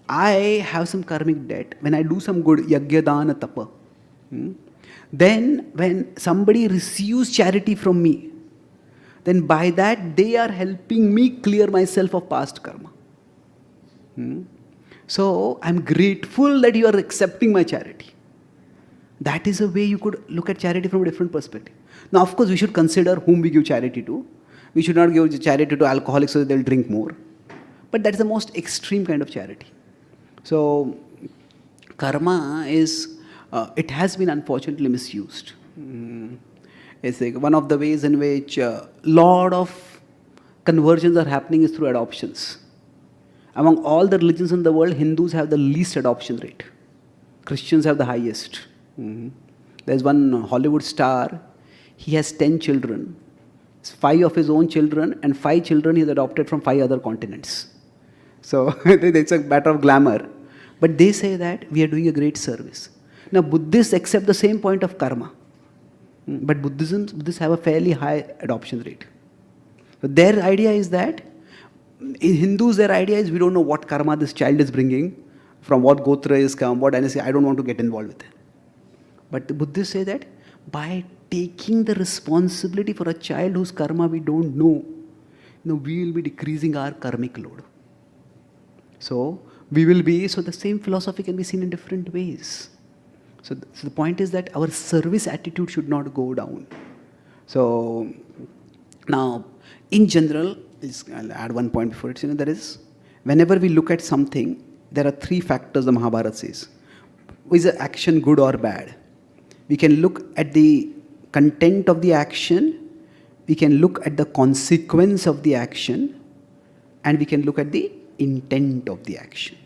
I have some karmic debt. When I do some good, yagya dana tapa, then when somebody receives charity from me, then by that they are helping me clear myself of past karma. So I'm grateful that you are accepting my charity. That is a way you could look at charity from a different perspective. Now, of course, we should consider whom we give charity to. We should not give charity to alcoholics so that they'll drink more. But that's the most extreme kind of charity. So, karma is, it has been unfortunately misused. It's like one of the ways in which a lot of conversions are happening is through adoptions. Among all the religions in the world, Hindus have the least adoption rate. Christians have the highest. There's one Hollywood star, he has 10 children. 5 of his own children and 5 children he has adopted from 5 other continents. So it's a matter of glamour. But they say that we are doing a great service. Now Buddhists accept the same point of karma. But Buddhists have a fairly high adoption rate. So their idea is that, in Hindus their idea is we don't know what karma this child is bringing, from what gotra is come, what dynasty, I don't want to get involved with it. But the Buddhists say that by taking the responsibility for a child whose karma we don't know, we will be decreasing our karmic load. So the same philosophy can be seen in different ways. So the point is that our service attitude should not go down. So now, in general, I'll add one point before it. There is, whenever we look at something, there are 3 factors the Mahabharata says. Is the action good or bad? We can look at the content of the action, we can look at the consequence of the action, and we can look at the intent of the action.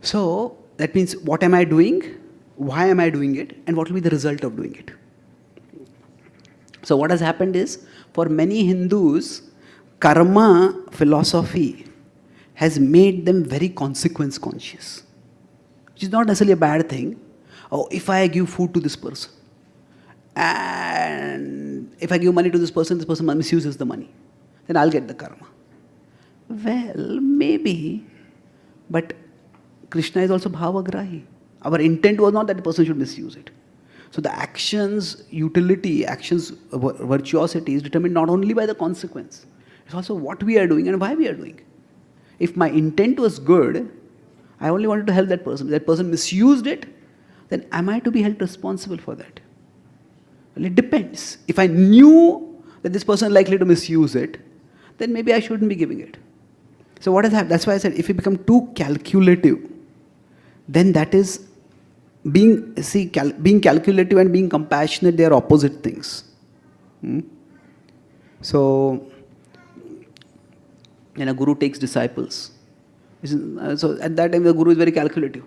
So that means, what am I doing, why am I doing it, and what will be the result of doing it. So what has happened is, for many Hindus, karma philosophy has made them very consequence conscious, which is not necessarily a bad thing. Oh, if I give food to this person, and if I give money to this person misuses the money, then I'll get the karma. Well, maybe, but Krishna is also bhavagrahi. Our intent was not that the person should misuse it. So the action's utility, action's virtuosity is determined not only by the consequence, it's also what we are doing and why we are doing. If my intent was good, I only wanted to help that person. If that person misused it, then am I to be held responsible for that? Well, it depends. If I knew that this person is likely to misuse it, then maybe I shouldn't be giving it. So what has happened? That's why I said, if we become too calculative, then that is being calculative and being compassionate, they are opposite things. So when a guru takes disciples, so at that time the guru is very calculative.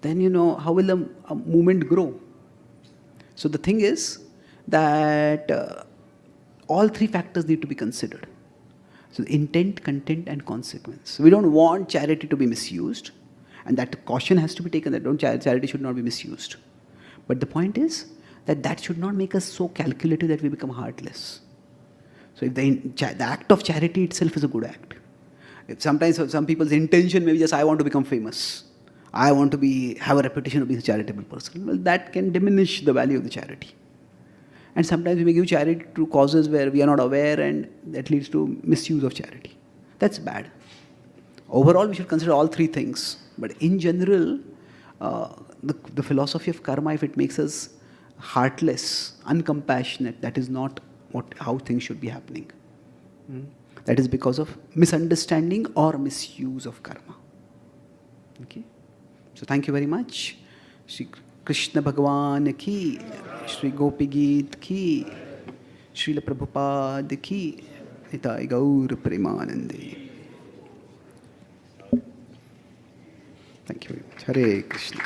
Then how will a movement grow? So the thing is that all 3 factors need to be considered. So intent, content, and consequence. We don't want charity to be misused, and that caution has to be taken that charity should not be misused. But the point is that should not make us so calculative that we become heartless. So if the act of charity itself is a good act. Sometimes some people's intention may be just, I want to become famous. I want to have a reputation of being a charitable person. Well, that can diminish the value of the charity. And sometimes we may give charity to causes where we are not aware, and that leads to misuse of charity. That's bad. Overall, we should consider all three things. But in general, the philosophy of karma, if it makes us heartless, uncompassionate, that is not how things should be happening. That is because of misunderstanding or misuse of karma. Okay? So thank you very much. Shri Krishna Bhagwan ki, Shri Gopi Geet ki, Srila Prabhupada ki, Nitai Gaur Premanande. Thank you very much. Hare Krishna.